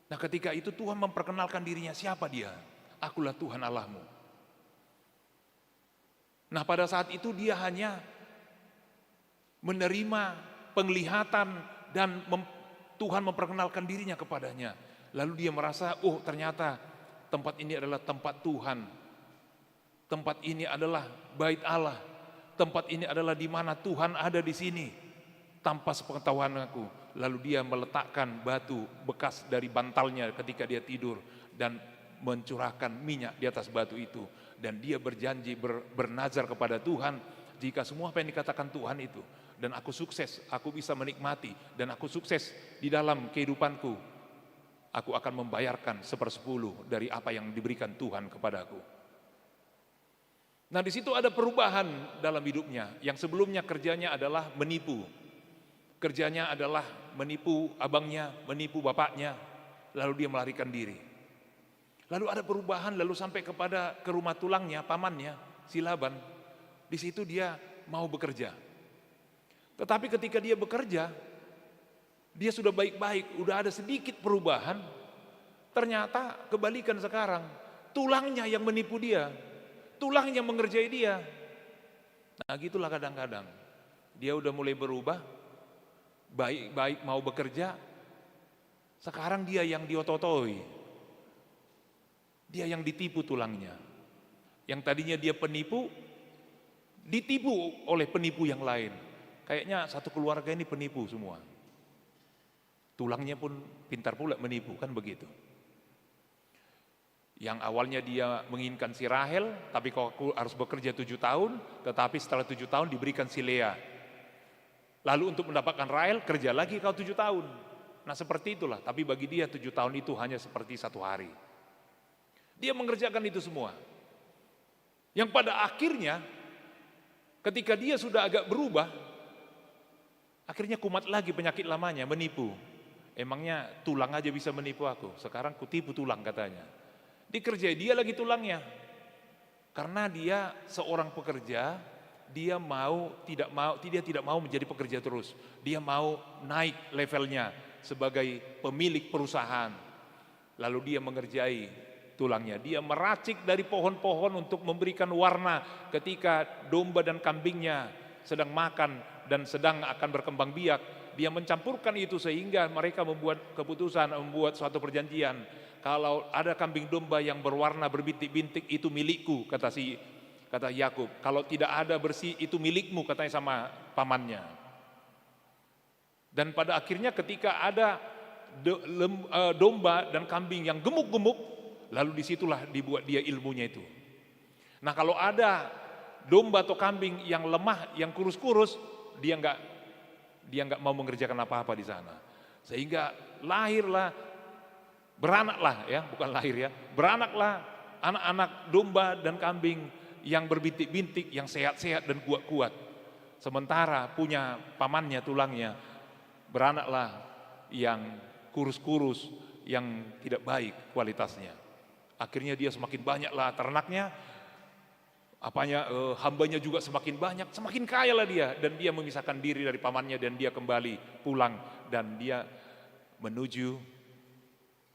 Nah, ketika itu Tuhan memperkenalkan dirinya, siapa dia? Akulah Tuhan Allahmu. Nah, pada saat itu dia hanya menerima penglihatan dan Tuhan memperkenalkan dirinya kepadanya. Lalu dia merasa, oh ternyata tempat ini adalah tempat Tuhan tempat ini adalah bait Allah. Tempat ini adalah di mana Tuhan ada di sini. Tanpa sepengetahuan aku. Lalu dia meletakkan batu bekas dari bantalnya ketika dia tidur dan mencurahkan minyak di atas batu itu. Dan dia berjanji bernazar kepada Tuhan, jika semua apa yang dikatakan Tuhan itu, dan aku sukses, aku bisa menikmati, dan aku sukses di dalam kehidupanku, aku akan membayarkan 1/10 dari apa yang diberikan Tuhan kepadaku. Nah, di situ ada perubahan dalam hidupnya. Yang sebelumnya kerjanya adalah menipu. Kerjanya adalah menipu abangnya, menipu bapaknya, lalu dia melarikan diri. Lalu ada perubahan, lalu sampai ke rumah tulangnya, pamannya, si Laban. Di situ dia mau bekerja. Tetapi ketika dia bekerja, dia sudah baik-baik, udah ada sedikit perubahan. Ternyata kebalikan sekarang, tulangnya yang menipu dia, tulangnya mengerjai dia. Nah, gitulah kadang-kadang. Dia udah mulai berubah, baik-baik mau bekerja, sekarang dia yang diototoi. Dia yang ditipu tulangnya. Yang tadinya dia penipu, ditipu oleh penipu yang lain. Kayaknya satu keluarga ini penipu semua. Tulangnya pun pintar pula menipu, kan begitu. Yang awalnya dia menginginkan si Rahel, tapi kok aku harus bekerja 7 tahun, tetapi setelah 7 tahun diberikan si Lea. Lalu untuk mendapatkan Rahel, kerja lagi kau 7 tahun. Nah seperti itulah, tapi bagi dia 7 tahun itu hanya seperti 1 hari. Dia mengerjakan itu semua. Yang pada akhirnya, ketika dia sudah agak berubah, akhirnya kumat lagi penyakit lamanya, menipu. Emangnya tulang aja bisa menipu aku, sekarang kutipu tulang katanya. Dikerjai dia lagi tulangnya. Karena dia seorang pekerja, dia tidak mau menjadi pekerja terus. Dia mau naik levelnya sebagai pemilik perusahaan. Lalu dia mengerjai tulangnya. Dia meracik dari pohon-pohon untuk memberikan warna ketika domba dan kambingnya sedang makan dan sedang akan berkembang biak. Dia mencampurkan itu sehingga mereka membuat keputusan, membuat suatu perjanjian. Kalau ada kambing domba yang berwarna berbintik-bintik, itu milikku, kata Yakub. Kalau tidak ada bersih, itu milikmu, katanya sama pamannya. Dan pada akhirnya ketika ada domba dan kambing yang gemuk-gemuk, lalu disitulah dibuat dia ilmunya itu. Nah kalau ada domba atau kambing yang lemah, yang kurus-kurus, dia nggak mau mengerjakan apa-apa di sana. Sehingga beranaklah anak-anak domba dan kambing yang berbintik-bintik, yang sehat-sehat dan kuat-kuat. Sementara punya pamannya tulangnya, beranaklah yang kurus-kurus, yang tidak baik kualitasnya. Akhirnya dia semakin banyaklah ternaknya, hambanya juga semakin banyak, semakin kaya lah dia. Dan dia memisahkan diri dari pamannya dan dia kembali pulang. Dan dia menuju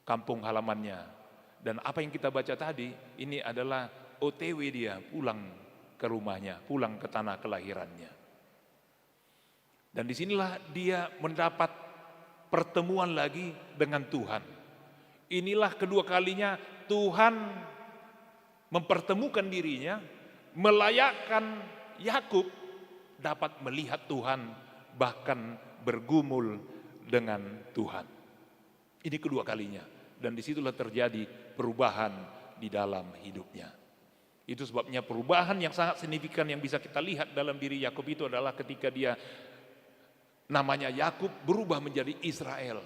kampung halamannya. Dan apa yang kita baca tadi, ini adalah OTW dia pulang ke rumahnya, pulang ke tanah kelahirannya. Dan disinilah dia mendapat pertemuan lagi dengan Tuhan. Inilah kedua kalinya Tuhan mempertemukan dirinya, melayakkan Yakub dapat melihat Tuhan, bahkan bergumul dengan Tuhan. Ini kedua kalinya, dan disitulah terjadi perubahan di dalam hidupnya. Itu sebabnya perubahan yang sangat signifikan yang bisa kita lihat dalam diri Yakub itu adalah ketika dia namanya Yakub berubah menjadi Israel.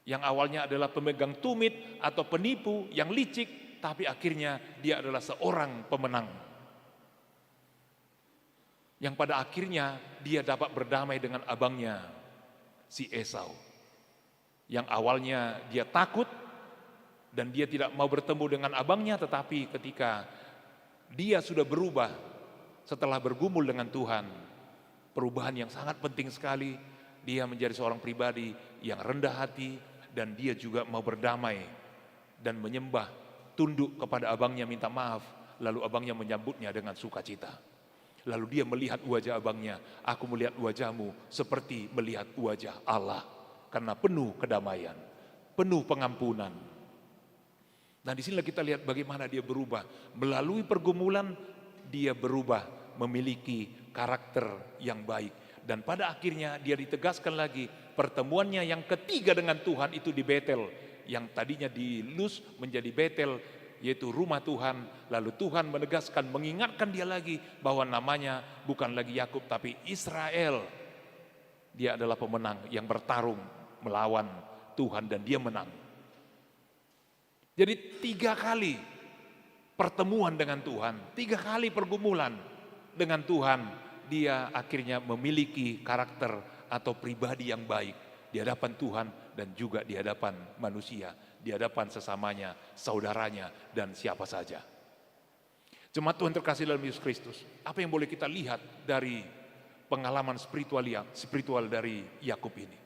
Yang awalnya adalah pemegang tumit atau penipu yang licik, tapi akhirnya dia adalah seorang pemenang. Yang pada akhirnya dia dapat berdamai dengan abangnya, si Esau. Yang awalnya dia takut dan dia tidak mau bertemu dengan abangnya, tetapi ketika dia sudah berubah setelah bergumul dengan Tuhan, perubahan yang sangat penting sekali, dia menjadi seorang pribadi yang rendah hati, dan dia juga mau berdamai dan menyembah, tunduk kepada abangnya, minta maaf. Lalu abangnya menyambutnya dengan sukacita. Lalu dia melihat wajah abangnya, aku melihat wajahmu seperti melihat wajah Allah, karena penuh kedamaian, penuh pengampunan. Nah disinilah kita lihat bagaimana dia berubah. Melalui pergumulan dia berubah, memiliki karakter yang baik. Dan pada akhirnya dia ditegaskan lagi, pertemuannya yang ketiga dengan Tuhan itu di Betel. Yang tadinya di Luz menjadi Betel, yaitu rumah Tuhan. Lalu Tuhan menegaskan, mengingatkan dia lagi bahwa namanya bukan lagi Yakub tapi Israel. Dia adalah pemenang yang bertarung melawan Tuhan dan dia menang. Jadi 3 kali pertemuan dengan Tuhan, 3 kali pergumulan dengan Tuhan, dia akhirnya memiliki karakter atau pribadi yang baik di hadapan Tuhan dan juga di hadapan manusia, di hadapan sesamanya, saudaranya, dan siapa saja. Jemaat Tuhan terkasih dalam Yesus Kristus, apa yang boleh kita lihat dari pengalaman spiritual dari Yakub ini?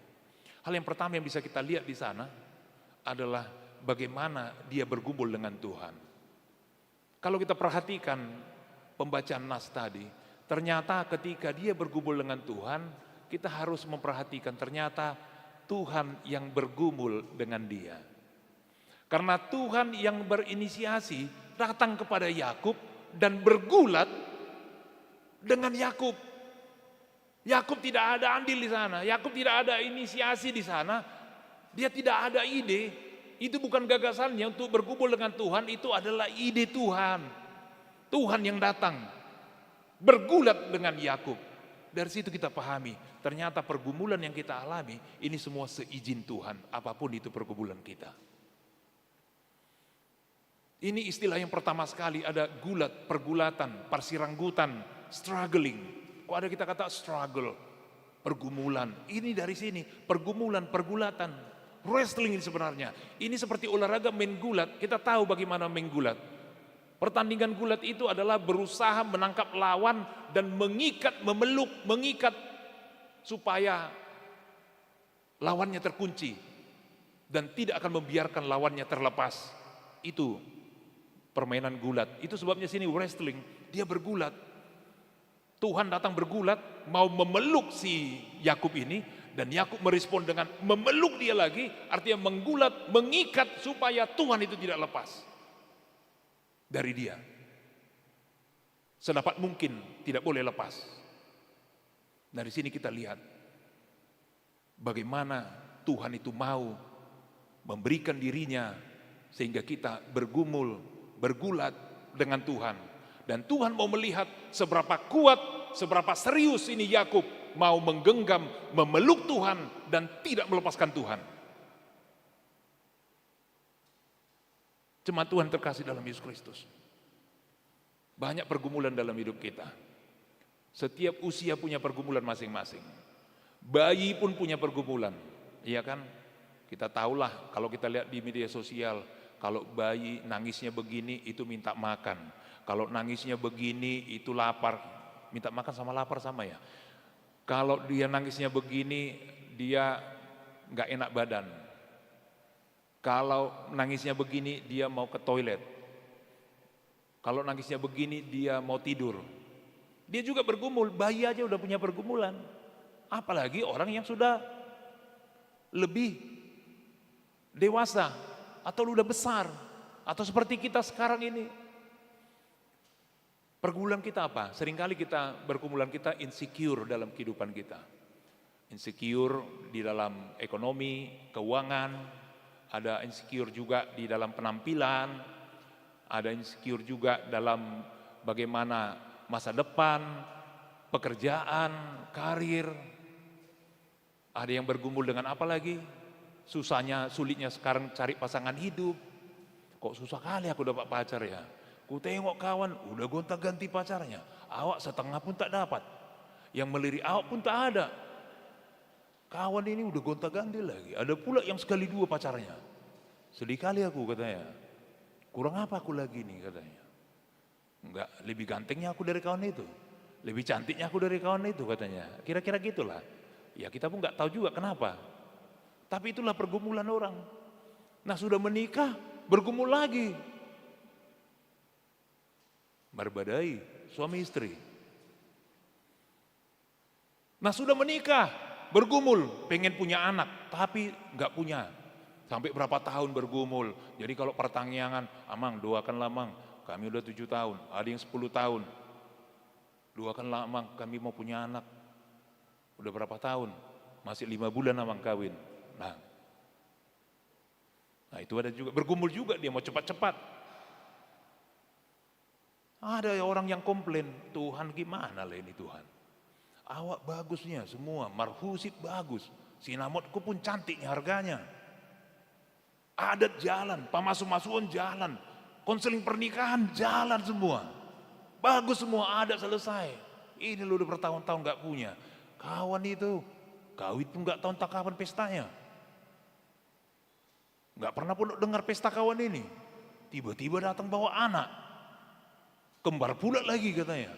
Hal yang pertama yang bisa kita lihat di sana adalah bagaimana dia bergumul dengan Tuhan. Kalau kita perhatikan pembacaan nas tadi, ternyata ketika dia bergumul dengan Tuhan, kita harus memperhatikan ternyata Tuhan yang bergumul dengan dia. Karena Tuhan yang berinisiasi datang kepada Yakub dan bergulat dengan Yakub. Yakub tidak ada andil di sana, Yakub tidak ada inisiasi di sana, dia tidak ada ide. Itu bukan gagasannya untuk berkumpul dengan Tuhan, itu adalah ide Tuhan. Tuhan yang datang bergulat dengan Yakub. Dari situ kita pahami, ternyata pergumulan yang kita alami ini semua seizin Tuhan, apapun itu pergumulan kita. Ini istilah yang pertama sekali, ada gulat, pergulatan, parsiranggutan, struggling. Kok ada kita kata struggle, pergumulan. Ini dari sini, pergumulan, pergulatan. Wrestling ini sebenarnya. Ini seperti olahraga main gulat. Kita tahu bagaimana main gulat. Pertandingan gulat itu adalah berusaha menangkap lawan dan mengikat, memeluk, mengikat supaya lawannya terkunci dan tidak akan membiarkan lawannya terlepas. Itu permainan gulat. Itu sebabnya sini wrestling, dia bergulat. Tuhan datang bergulat, mau memeluk si Yakub ini, dan Yakub merespon dengan memeluk dia lagi, artinya menggulat, mengikat supaya Tuhan itu tidak lepas dari dia. Sedapat mungkin tidak boleh lepas. Dari sini kita lihat bagaimana Tuhan itu mau memberikan dirinya sehingga kita bergumul, bergulat dengan Tuhan. Dan Tuhan mau melihat seberapa kuat, seberapa serius ini Yakub mau menggenggam, memeluk Tuhan dan tidak melepaskan Tuhan. Jemaat Tuhan terkasih dalam Yesus Kristus. Banyak pergumulan dalam hidup kita. Setiap usia punya pergumulan masing-masing. Bayi pun punya pergumulan, iya kan? Kita tahulah kalau kita lihat di media sosial, kalau bayi nangisnya begini itu minta makan. Kalau nangisnya begini itu lapar, minta makan sama lapar sama ya. Kalau dia nangisnya begini dia nggak enak badan. Kalau nangisnya begini dia mau ke toilet. Kalau nangisnya begini dia mau tidur. Dia juga bergumul, bayi aja udah punya pergumulan. Apalagi orang yang sudah lebih dewasa atau udah besar atau seperti kita sekarang ini. Pergumulan kita apa? Seringkali bergumulan kita insecure dalam kehidupan kita. Insecure di dalam ekonomi, keuangan, ada insecure juga di dalam penampilan, ada insecure juga dalam bagaimana masa depan, pekerjaan, karir. Ada yang bergumul dengan apa lagi? Sulitnya sekarang cari pasangan hidup. Kok susah kali aku dapat pacar ya? Ku tengok kawan, udah gonta-ganti pacarnya. Awak setengah pun tak dapat. Yang melirik awak pun tak ada. Kawan ini udah gonta-ganti lagi. Ada pula yang sekali dua pacarnya. Sedih kali aku katanya. Kurang apa aku lagi nih katanya. Enggak, lebih gantengnya aku dari kawan itu. Lebih cantiknya aku dari kawan itu katanya. Kira-kira gitulah. Ya kita pun nggak tahu juga kenapa. Tapi itulah pergumulan orang. Nah sudah menikah, bergumul lagi. Berbadai suami istri. Nah sudah menikah, bergumul, pengen punya anak, tapi nggak punya. Sampai berapa tahun bergumul. Jadi kalau pertanyaan, Amang doakanlah Amang, kami udah 7 tahun, ada yang 10 tahun. Doakanlah Amang, kami mau punya anak. Udah berapa tahun? Masih 5 bulan Amang kawin. Nah itu ada juga, bergumul juga dia mau cepat-cepat. Ada orang yang komplain, Tuhan gimana lah ini Tuhan. Awak bagusnya semua, marhusit bagus. Sinamotku pun cantiknya harganya. Adat jalan, pamasu-masuan jalan, konseling pernikahan jalan semua. Bagus semua, adat selesai. Ini lu udah bertahun-tahun gak punya. Kawan itu, kawin pun gak tahu entah kapan pestanya. Gak pernah pun dengar pesta kawan ini. Tiba-tiba datang bawa anak. Kembar pula lagi katanya.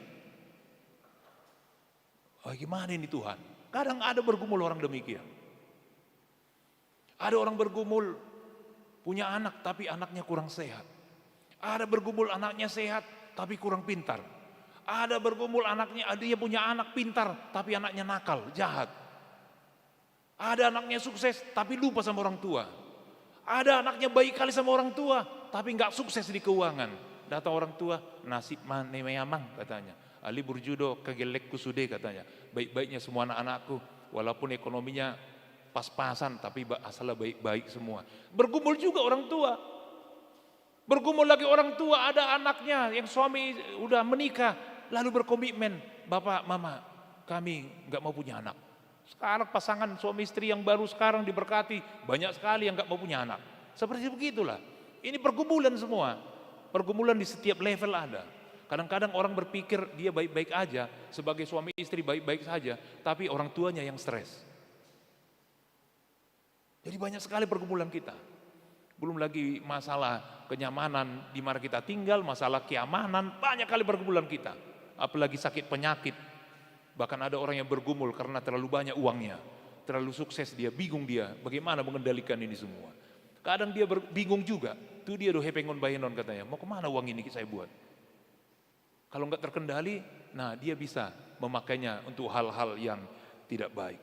Gimana ini Tuhan? Kadang ada bergumul orang demikian. Ada orang bergumul punya anak tapi anaknya kurang sehat. Ada bergumul anaknya sehat tapi kurang pintar. Ada bergumul anaknya, dia punya anak pintar tapi anaknya nakal, jahat. Ada anaknya sukses tapi lupa sama orang tua. Ada anaknya baik kali sama orang tua tapi nggak sukses di keuangan. Datang orang tua, nasib mana memang katanya. Ali burjudo kegelek kusude katanya. Baik-baiknya semua anak-anakku walaupun ekonominya pas-pasan tapi asalnya baik-baik semua. Bergumul juga orang tua. Bergumul lagi orang tua, ada anaknya yang suami udah menikah lalu berkomitmen, Bapak, Mama, kami nggak mau punya anak. Sekarang pasangan suami istri yang baru sekarang diberkati, banyak sekali yang nggak mau punya anak. Seperti begitulah. Ini pergumulan semua. Pergumulan di setiap level ada. Kadang-kadang orang berpikir dia baik-baik aja, sebagai suami istri baik-baik saja, tapi orang tuanya yang stres. Jadi banyak sekali pergumulan kita. Belum lagi masalah kenyamanan di mana kita tinggal, masalah keamanan, banyak kali pergumulan kita. Apalagi sakit penyakit. Bahkan ada orang yang bergumul karena terlalu banyak uangnya, terlalu sukses dia, bingung dia bagaimana mengendalikan ini semua. Kadang dia bingung juga, tuh dia dohe pengon bayenon katanya, mau kemana uang ini saya buat? Kalau nggak terkendali, nah dia bisa memakainya untuk hal-hal yang tidak baik.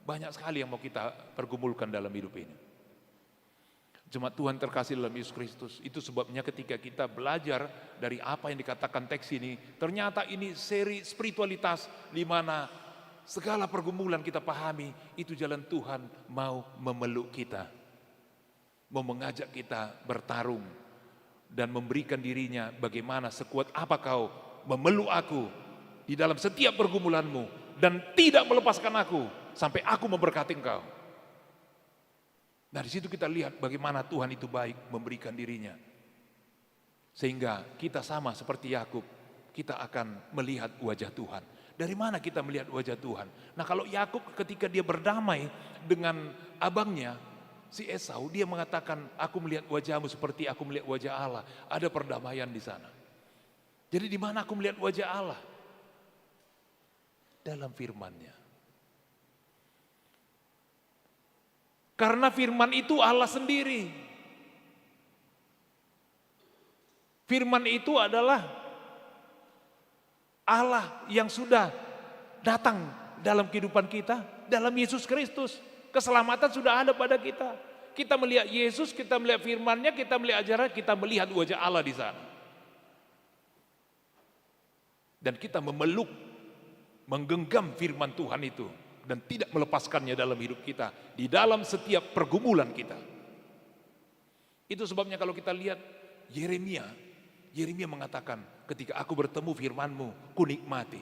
Banyak sekali yang mau kita pergumulkan dalam hidup ini. Jemaat Tuhan terkasih dalam Yesus Kristus, itu sebabnya ketika kita belajar dari apa yang dikatakan teks ini, ternyata ini seri spiritualitas di mana segala pergumulan kita pahami, itu jalan Tuhan mau memeluk kita, mau mengajak kita bertarung dan memberikan dirinya bagaimana sekuat apa kau memeluk aku di dalam setiap pergumulanmu dan tidak melepaskan aku sampai aku memberkati engkau. Dari situ kita lihat bagaimana Tuhan itu baik memberikan dirinya. Sehingga kita sama seperti Yakub, kita akan melihat wajah Tuhan. Dari mana kita melihat wajah Tuhan? Nah kalau Yakub ketika dia berdamai dengan abangnya, si Esau, dia mengatakan, aku melihat wajahmu seperti aku melihat wajah Allah. Ada perdamaian di sana. Jadi di mana aku melihat wajah Allah? Dalam firman-Nya. Karena firman itu Allah sendiri. Firman itu adalah Allah yang sudah datang dalam kehidupan kita, dalam Yesus Kristus. Keselamatan sudah ada pada kita. Kita melihat Yesus, kita melihat firman-Nya, kita melihat ajaran, kita melihat wajah Allah di sana. Dan kita memeluk, menggenggam firman Tuhan itu. Dan tidak melepaskannya dalam hidup kita, di dalam setiap pergumulan kita. Itu sebabnya kalau kita lihat Yeremia mengatakan, ketika aku bertemu firman-Mu, ku nikmati.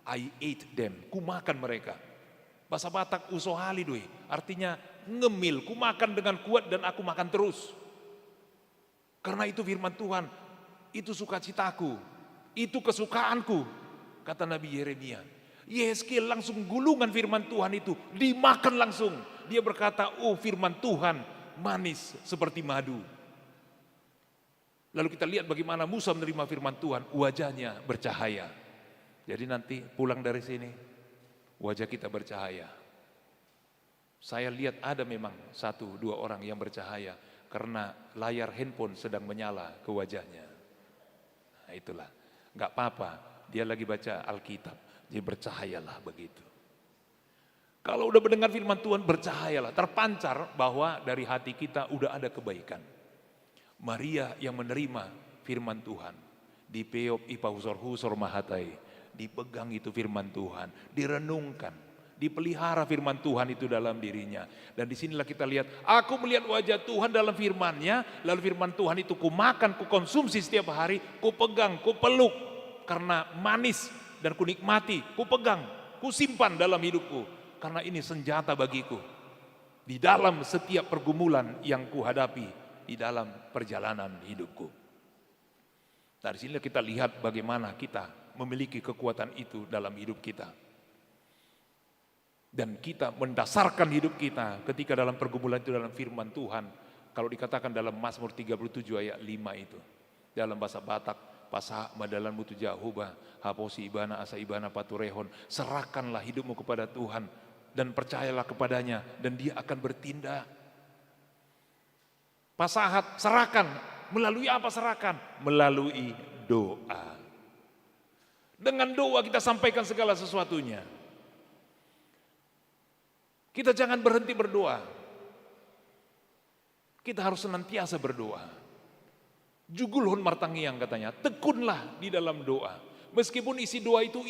I ate them, ku makan mereka. Bahasa Batak usohali doi, artinya ngemil, ku makan dengan kuat dan aku makan terus. Karena itu firman Tuhan, itu sukacitaku, itu kesukaanku, kata Nabi Yeremia. Yeskel langsung gulungan firman Tuhan itu, dimakan langsung. Dia berkata, oh firman Tuhan manis seperti madu. Lalu kita lihat bagaimana Musa menerima firman Tuhan, wajahnya bercahaya. Jadi nanti pulang dari sini, wajah kita bercahaya. Saya lihat ada memang 1-2 orang yang bercahaya, karena layar handphone sedang menyala ke wajahnya. Nah itulah, gak apa-apa, dia lagi baca Alkitab. Dia bercahayalah begitu. Kalau udah mendengar firman Tuhan, bercahayalah, terpancar bahwa dari hati kita udah ada kebaikan. Maria yang menerima firman Tuhan, dipeop ipahusor-husor mahatai, dipegang itu firman Tuhan, direnungkan, dipelihara firman Tuhan itu dalam dirinya. Dan disinilah kita lihat, aku melihat wajah Tuhan dalam firman-Nya, lalu firman Tuhan itu kumakan, kukonsumsi setiap hari, kupegang, kupeluk, karena manis dan kunikmati, kupegang, kusimpan dalam hidupku. Karena ini senjata bagiku di dalam setiap pergumulan yang kuhadapi di dalam perjalanan hidupku. Dari sini kita lihat bagaimana kita memiliki kekuatan itu dalam hidup kita. Dan kita mendasarkan hidup kita ketika dalam pergumulan itu dalam firman Tuhan. Kalau dikatakan dalam Mazmur 37 ayat 5 itu. Dalam bahasa Batak, Pasa madalan mutu jahuba, haposi ibana asa ibana paturehon. Serahkanlah hidupmu kepada Tuhan dan percayalah kepadanya dan dia akan bertindak. Pasahat, serahkan. Melalui apa serahkan? Melalui doa. Dengan doa kita sampaikan segala sesuatunya. Kita jangan berhenti berdoa. Kita harus senantiasa berdoa. Jugulhun martangiang katanya, tekunlah di dalam doa. Meskipun isi doa itu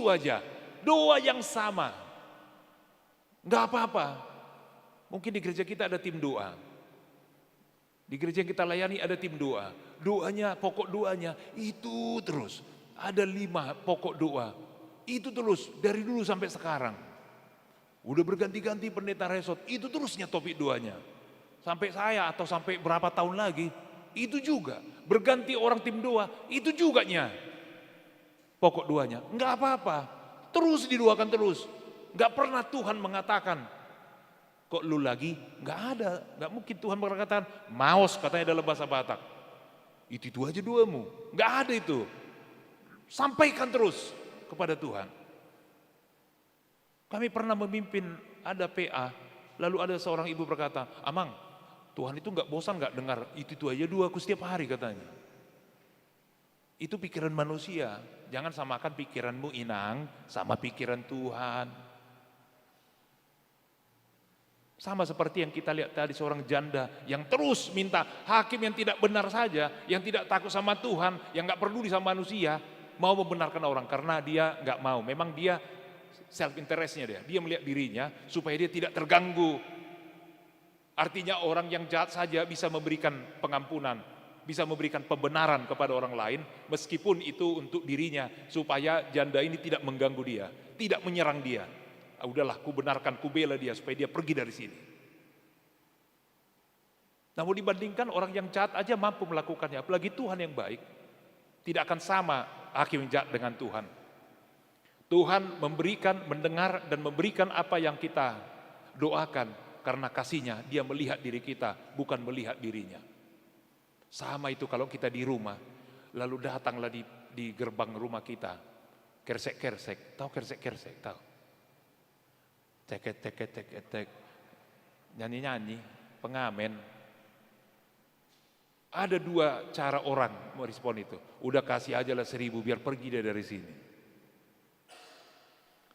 aja. Doa yang sama. Enggak apa-apa. Mungkin di gereja kita ada tim doa. Di gereja yang kita layani ada tim doa. Doanya, pokok doanya itu terus. Ada 5 pokok doa. Itu terus dari dulu sampai sekarang. Udah berganti-ganti pendeta resort, itu terusnya topik doanya. Sampai saya atau sampai berapa tahun lagi, itu juga. Berganti orang tim doa, itu juga nya. Pokok doanya, enggak apa-apa. Terus didoakan terus. Enggak pernah Tuhan mengatakan, kok lu lagi? Enggak ada. Enggak mungkin Tuhan mengatakan, maos katanya dalam bahasa Batak. Itu aja doamu. Enggak ada itu. Sampaikan terus kepada Tuhan. Kami pernah memimpin, ada PA, lalu ada seorang ibu berkata, Amang, Tuhan itu enggak bosan enggak dengar itu aja doaku setiap hari katanya. Itu pikiran manusia. Jangan samakan pikiranmu Inang sama pikiran Tuhan. Sama seperti yang kita lihat tadi seorang janda yang terus minta hakim yang tidak benar saja, yang tidak takut sama Tuhan, yang enggak peduli sama manusia, mau membenarkan orang karena dia enggak mau. Memang dia self interestnya dia melihat dirinya supaya dia tidak terganggu. Artinya orang yang jahat saja bisa memberikan pengampunan, bisa memberikan pembenaran kepada orang lain meskipun itu untuk dirinya supaya janda ini tidak mengganggu dia, tidak menyerang dia. Udahlah, ku benarkan, ku bela dia supaya dia pergi dari sini. Namun dibandingkan orang yang jahat aja mampu melakukannya, apalagi Tuhan yang baik, tidak akan sama hakim jahat dengan Tuhan. Tuhan memberikan, mendengar dan memberikan apa yang kita doakan karena kasihnya dia melihat diri kita, bukan melihat dirinya. Sama itu kalau kita di rumah, lalu datanglah di gerbang rumah kita, kersek-kersek, tahu kersek-kersek, tahu? Ceket, nyanyi-nyanyi, pengamen. Ada 2 cara orang merespon itu. Udah kasih aja lah 1000 biar pergi dia dari sini.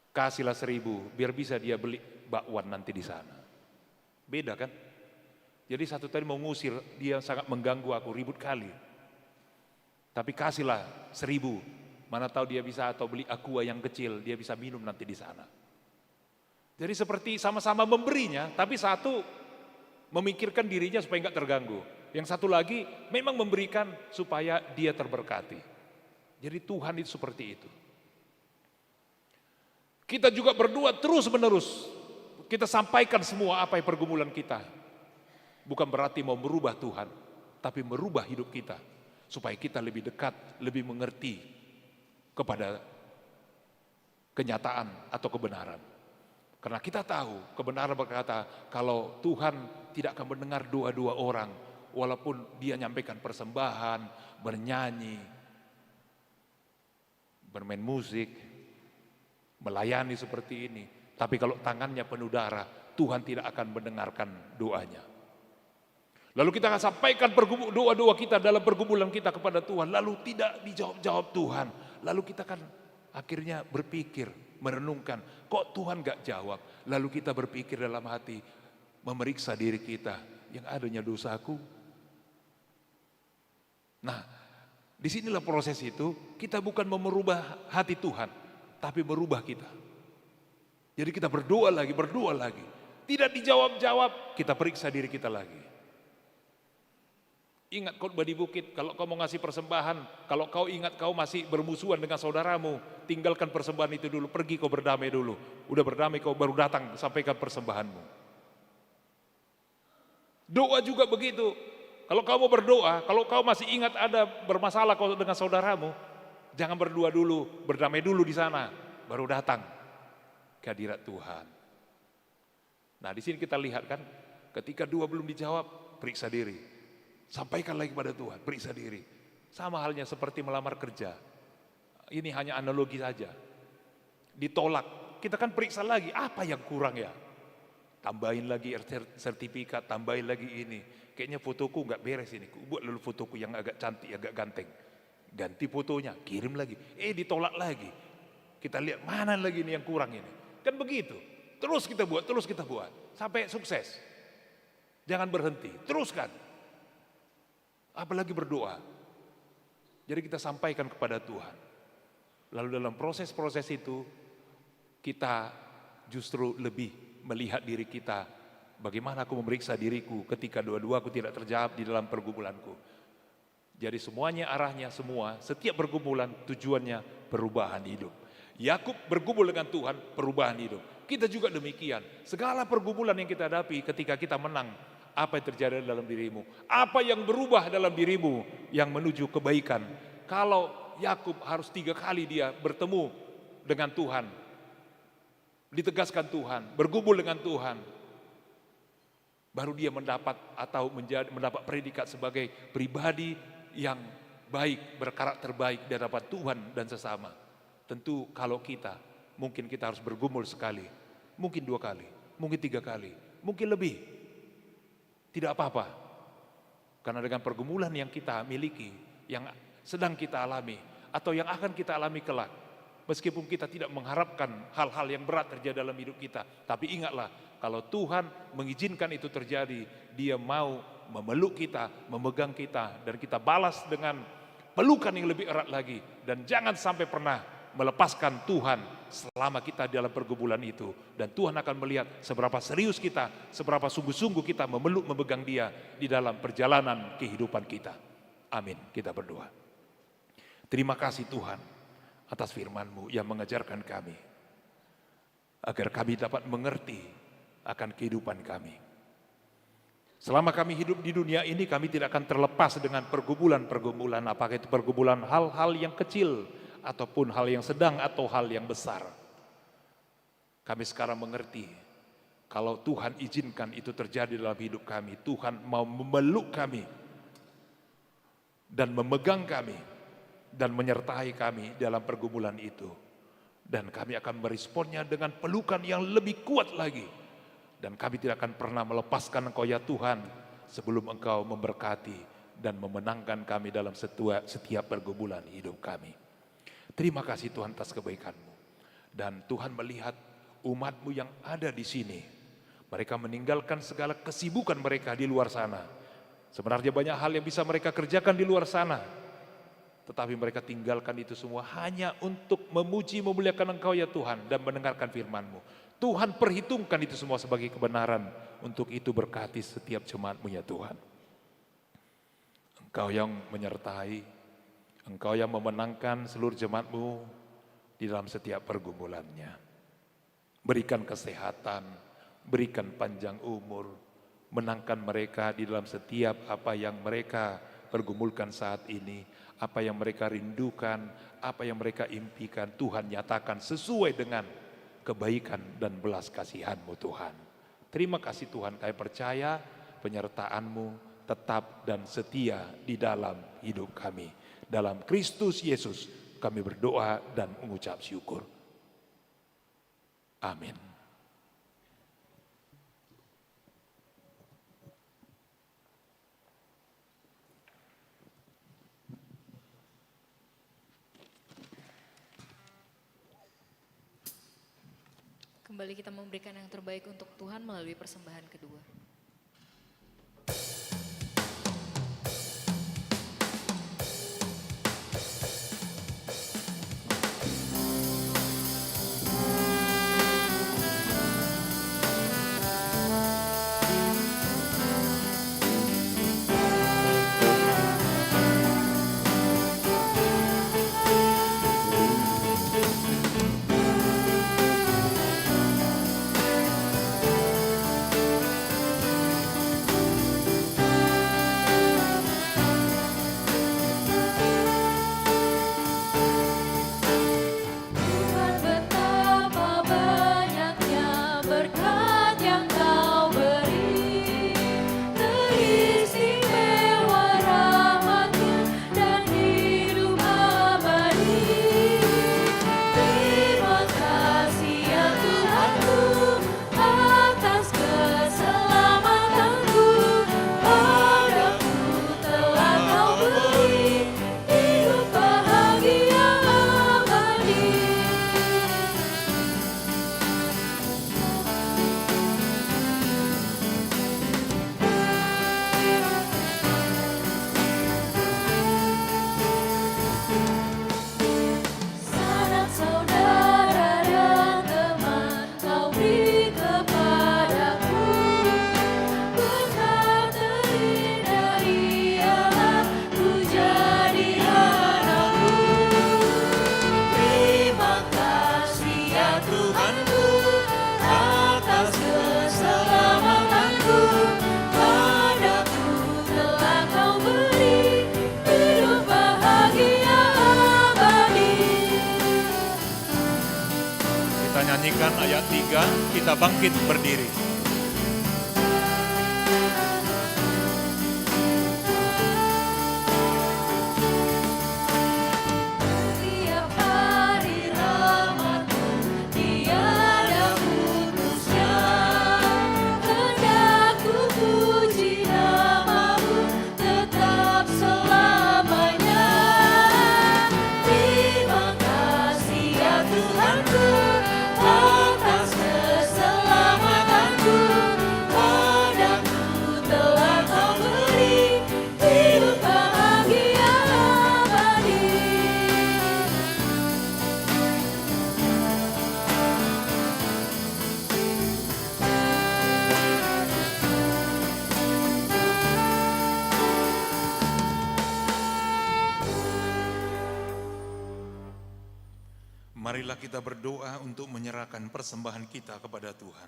Kasihlah 1000 biar bisa dia beli bakwan nanti di sana. Beda kan? Jadi satu tadi mau ngusir, dia sangat mengganggu aku, ribut kali. Tapi kasihlah 1000, mana tahu dia bisa atau beli aqua yang kecil, dia bisa minum nanti di sana. Jadi seperti sama-sama memberinya, tapi satu memikirkan dirinya supaya enggak terganggu. Yang satu lagi memang memberikan supaya dia terberkati. Jadi Tuhan itu seperti itu. Kita juga berdua terus menerus. Kita sampaikan semua apa yang pergumulan kita. Bukan berarti mau merubah Tuhan, tapi merubah hidup kita. Supaya kita lebih dekat, lebih mengerti kepada kenyataan atau kebenaran. Karena kita tahu kebenaran berkata kalau Tuhan tidak akan mendengar doa-doa orang. Walaupun dia nyampaikan persembahan, bernyanyi, bermain musik, melayani seperti ini. Tapi kalau tangannya penuh darah, Tuhan tidak akan mendengarkan doanya. Lalu kita akan sampaikan doa-doa kita dalam pergumulan kita kepada Tuhan. Lalu tidak dijawab-jawab Tuhan. Lalu kita kan akhirnya berpikir, merenungkan, kok Tuhan gak jawab? Lalu kita berpikir dalam hati, memeriksa diri kita, yang adanya dosaku. Nah, disinilah proses itu, kita bukan merubah hati Tuhan, tapi merubah kita. Jadi kita berdoa lagi. Tidak dijawab-jawab, kita periksa diri kita lagi. Ingat khotbah di bukit, kalau kau mau ngasih persembahan, kalau kau ingat kau masih bermusuhan dengan saudaramu, tinggalkan persembahan itu dulu, pergi kau berdamai dulu. Udah berdamai kau baru datang sampaikan persembahanmu. Doa juga begitu. Kalau kau mau berdoa, kalau kau masih ingat ada bermasalah kau dengan saudaramu, jangan berdua dulu, berdamai dulu di sana, baru datang ke hadirat Tuhan. Nah, di sini kita lihat kan, ketika doa belum dijawab, periksa diri. Sampaikan lagi pada Tuhan, periksa diri. Sama halnya seperti melamar kerja. Ini hanya analogi saja. Ditolak, kita kan periksa lagi, apa yang kurang ya? Tambahin lagi sertifikat, tambahin lagi ini. Kayaknya fotoku nggak beres ini. Buat lalu fotoku yang agak cantik, agak ganteng. Ganti fotonya, kirim lagi. Ditolak lagi. Kita lihat mana lagi ini yang kurang ini. Kan begitu. Terus kita buat sampai sukses. Jangan berhenti, teruskan. Apalagi berdoa. Jadi kita sampaikan kepada Tuhan. Lalu dalam proses-proses itu kita justru lebih melihat diri kita. Bagaimana aku memeriksa diriku ketika doa-doa aku tidak terjawab di dalam pergumulanku. Jadi semuanya arahnya setiap pergumulan tujuannya perubahan hidup. Yakub bergumul dengan Tuhan, perubahan hidup. Kita juga demikian. Segala pergumulan yang kita hadapi ketika kita menang, apa yang terjadi dalam dirimu? Apa yang berubah dalam dirimu yang menuju kebaikan? Kalau Yakub harus 3 kali dia bertemu dengan Tuhan, ditegaskan Tuhan, bergumul dengan Tuhan, baru dia mendapat mendapat predikat sebagai pribadi yang baik, berkarakter baik di hadapan Tuhan dan sesama. Tentu kalau kita, mungkin kita harus bergumul sekali, mungkin 2 kali, mungkin 3 kali, mungkin lebih. Tidak apa-apa, karena dengan pergumulan yang kita miliki, yang sedang kita alami, atau yang akan kita alami kelak, meskipun kita tidak mengharapkan hal-hal yang berat terjadi dalam hidup kita, tapi ingatlah, kalau Tuhan mengizinkan itu terjadi, Dia mau memeluk kita, memegang kita, dan kita balas dengan pelukan yang lebih erat lagi, dan jangan sampai pernah melepaskan Tuhan selama kita dalam pergumulan itu. Dan Tuhan akan melihat seberapa serius kita, seberapa sungguh-sungguh kita memeluk, memegang Dia di dalam perjalanan kehidupan kita. Amin. Kita berdoa. Terima kasih Tuhan atas firman-Mu yang mengajarkan kami, agar kami dapat mengerti akan kehidupan kami. Selama kami hidup di dunia ini, kami tidak akan terlepas dengan pergumulan-pergumulan, apakah itu pergumulan hal-hal yang kecil, ataupun hal yang sedang atau hal yang besar. Kami sekarang mengerti, kalau Tuhan izinkan itu terjadi dalam hidup kami, Tuhan mau memeluk kami dan memegang kami dan menyertai kami dalam pergumulan itu. Dan kami akan meresponnya dengan pelukan yang lebih kuat lagi. Dan kami tidak akan pernah melepaskan Engkau ya Tuhan sebelum Engkau memberkati dan memenangkan kami dalam setiap pergumulan hidup kami. Terima kasih Tuhan atas kebaikan-Mu. Dan Tuhan melihat umat-Mu yang ada di sini. Mereka meninggalkan segala kesibukan mereka di luar sana. Sebenarnya banyak hal yang bisa mereka kerjakan di luar sana. Tetapi mereka tinggalkan itu semua hanya untuk memuji, memuliakan Engkau ya Tuhan dan mendengarkan firman-Mu. Tuhan perhitungkan itu semua sebagai kebenaran. Untuk itu berkati setiap jemaat-Mu ya Tuhan. Engkau yang menyertai, Engkau yang memenangkan seluruh jemaat-Mu di dalam setiap pergumulannya. Berikan kesehatan, berikan panjang umur, menangkan mereka di dalam setiap apa yang mereka pergumulkan saat ini, apa yang mereka rindukan, apa yang mereka impikan, Tuhan nyatakan sesuai dengan kebaikan dan belas kasihan-Mu Tuhan. Terima kasih Tuhan, kami percaya penyertaan-Mu tetap dan setia di dalam hidup kami. Dalam Kristus Yesus kami berdoa dan mengucap syukur. Amin. Kembali kita memberikan yang terbaik untuk Tuhan melalui persembahan kedua. Nyanyikan ayat 3, kita bangkit berdiri. Tiap hari rahmat-Mu tiada putusnya, hendak ku puji nama-Mu tetap selamanya. Terima kasih ya Tuhanku atas keselamatanku, padaku telah Kau beri hidup bahagia abadi. Marilah kita berdoa untuk menyerahkan persembahan kita kepada Tuhan.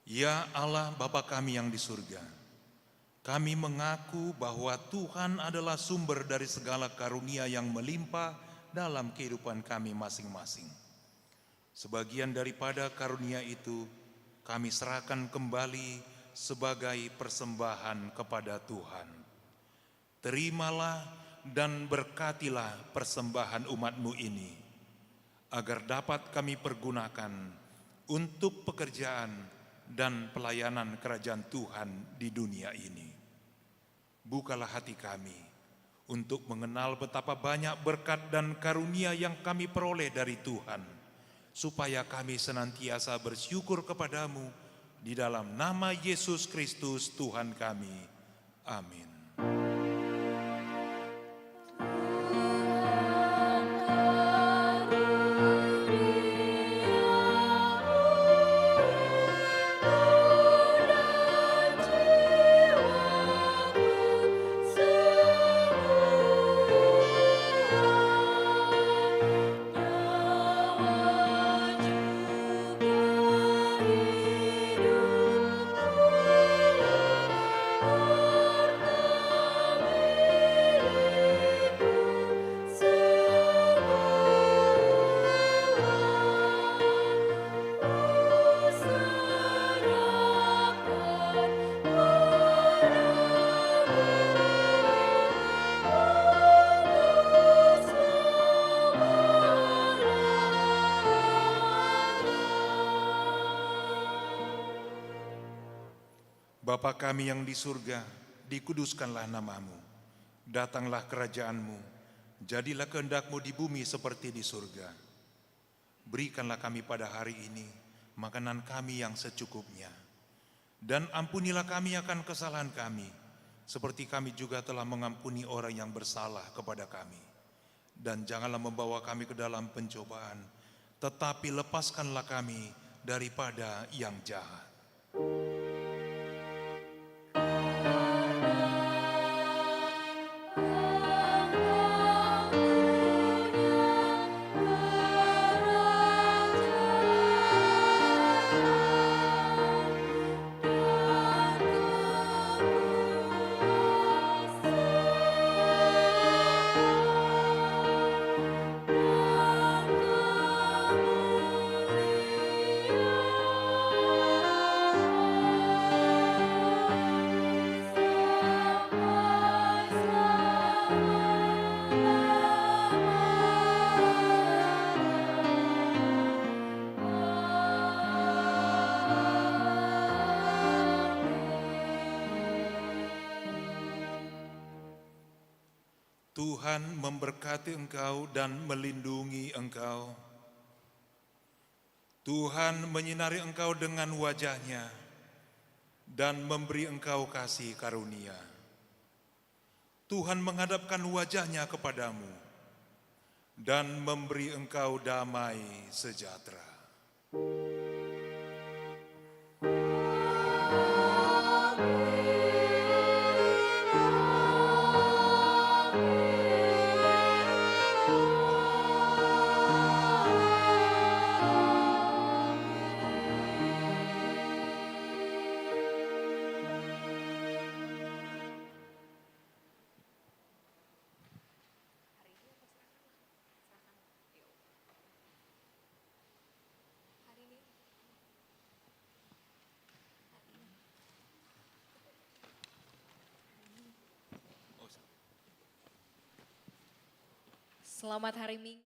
Ya Allah Bapa kami yang di surga, kami mengaku bahwa Tuhan adalah sumber dari segala karunia yang melimpah dalam kehidupan kami masing-masing. Sebagian daripada karunia itu kami serahkan kembali sebagai persembahan kepada Tuhan. Terimalah dan berkatilah persembahan umat-Mu ini, agar dapat kami pergunakan untuk pekerjaan dan pelayanan kerajaan Tuhan di dunia ini. Bukalah hati kami untuk mengenal betapa banyak berkat dan karunia yang kami peroleh dari Tuhan, supaya kami senantiasa bersyukur kepadamu di dalam nama Yesus Kristus Tuhan kami. Amin. Bapa kami yang di surga, dikuduskanlah nama-Mu. Datanglah kerajaan-Mu, jadilah kehendak-Mu di bumi seperti di surga. Berikanlah kami pada hari ini makanan kami yang secukupnya. Dan ampunilah kami akan kesalahan kami, seperti kami juga telah mengampuni orang yang bersalah kepada kami. Dan janganlah membawa kami ke dalam pencobaan, tetapi lepaskanlah kami daripada yang jahat. Tuhan memberkati engkau dan melindungi engkau. Tuhan menyinari engkau dengan wajah-Nya dan memberi engkau kasih karunia. Tuhan menghadapkan wajah-Nya kepadamu dan memberi engkau damai sejahtera. Selamat hari Minggu.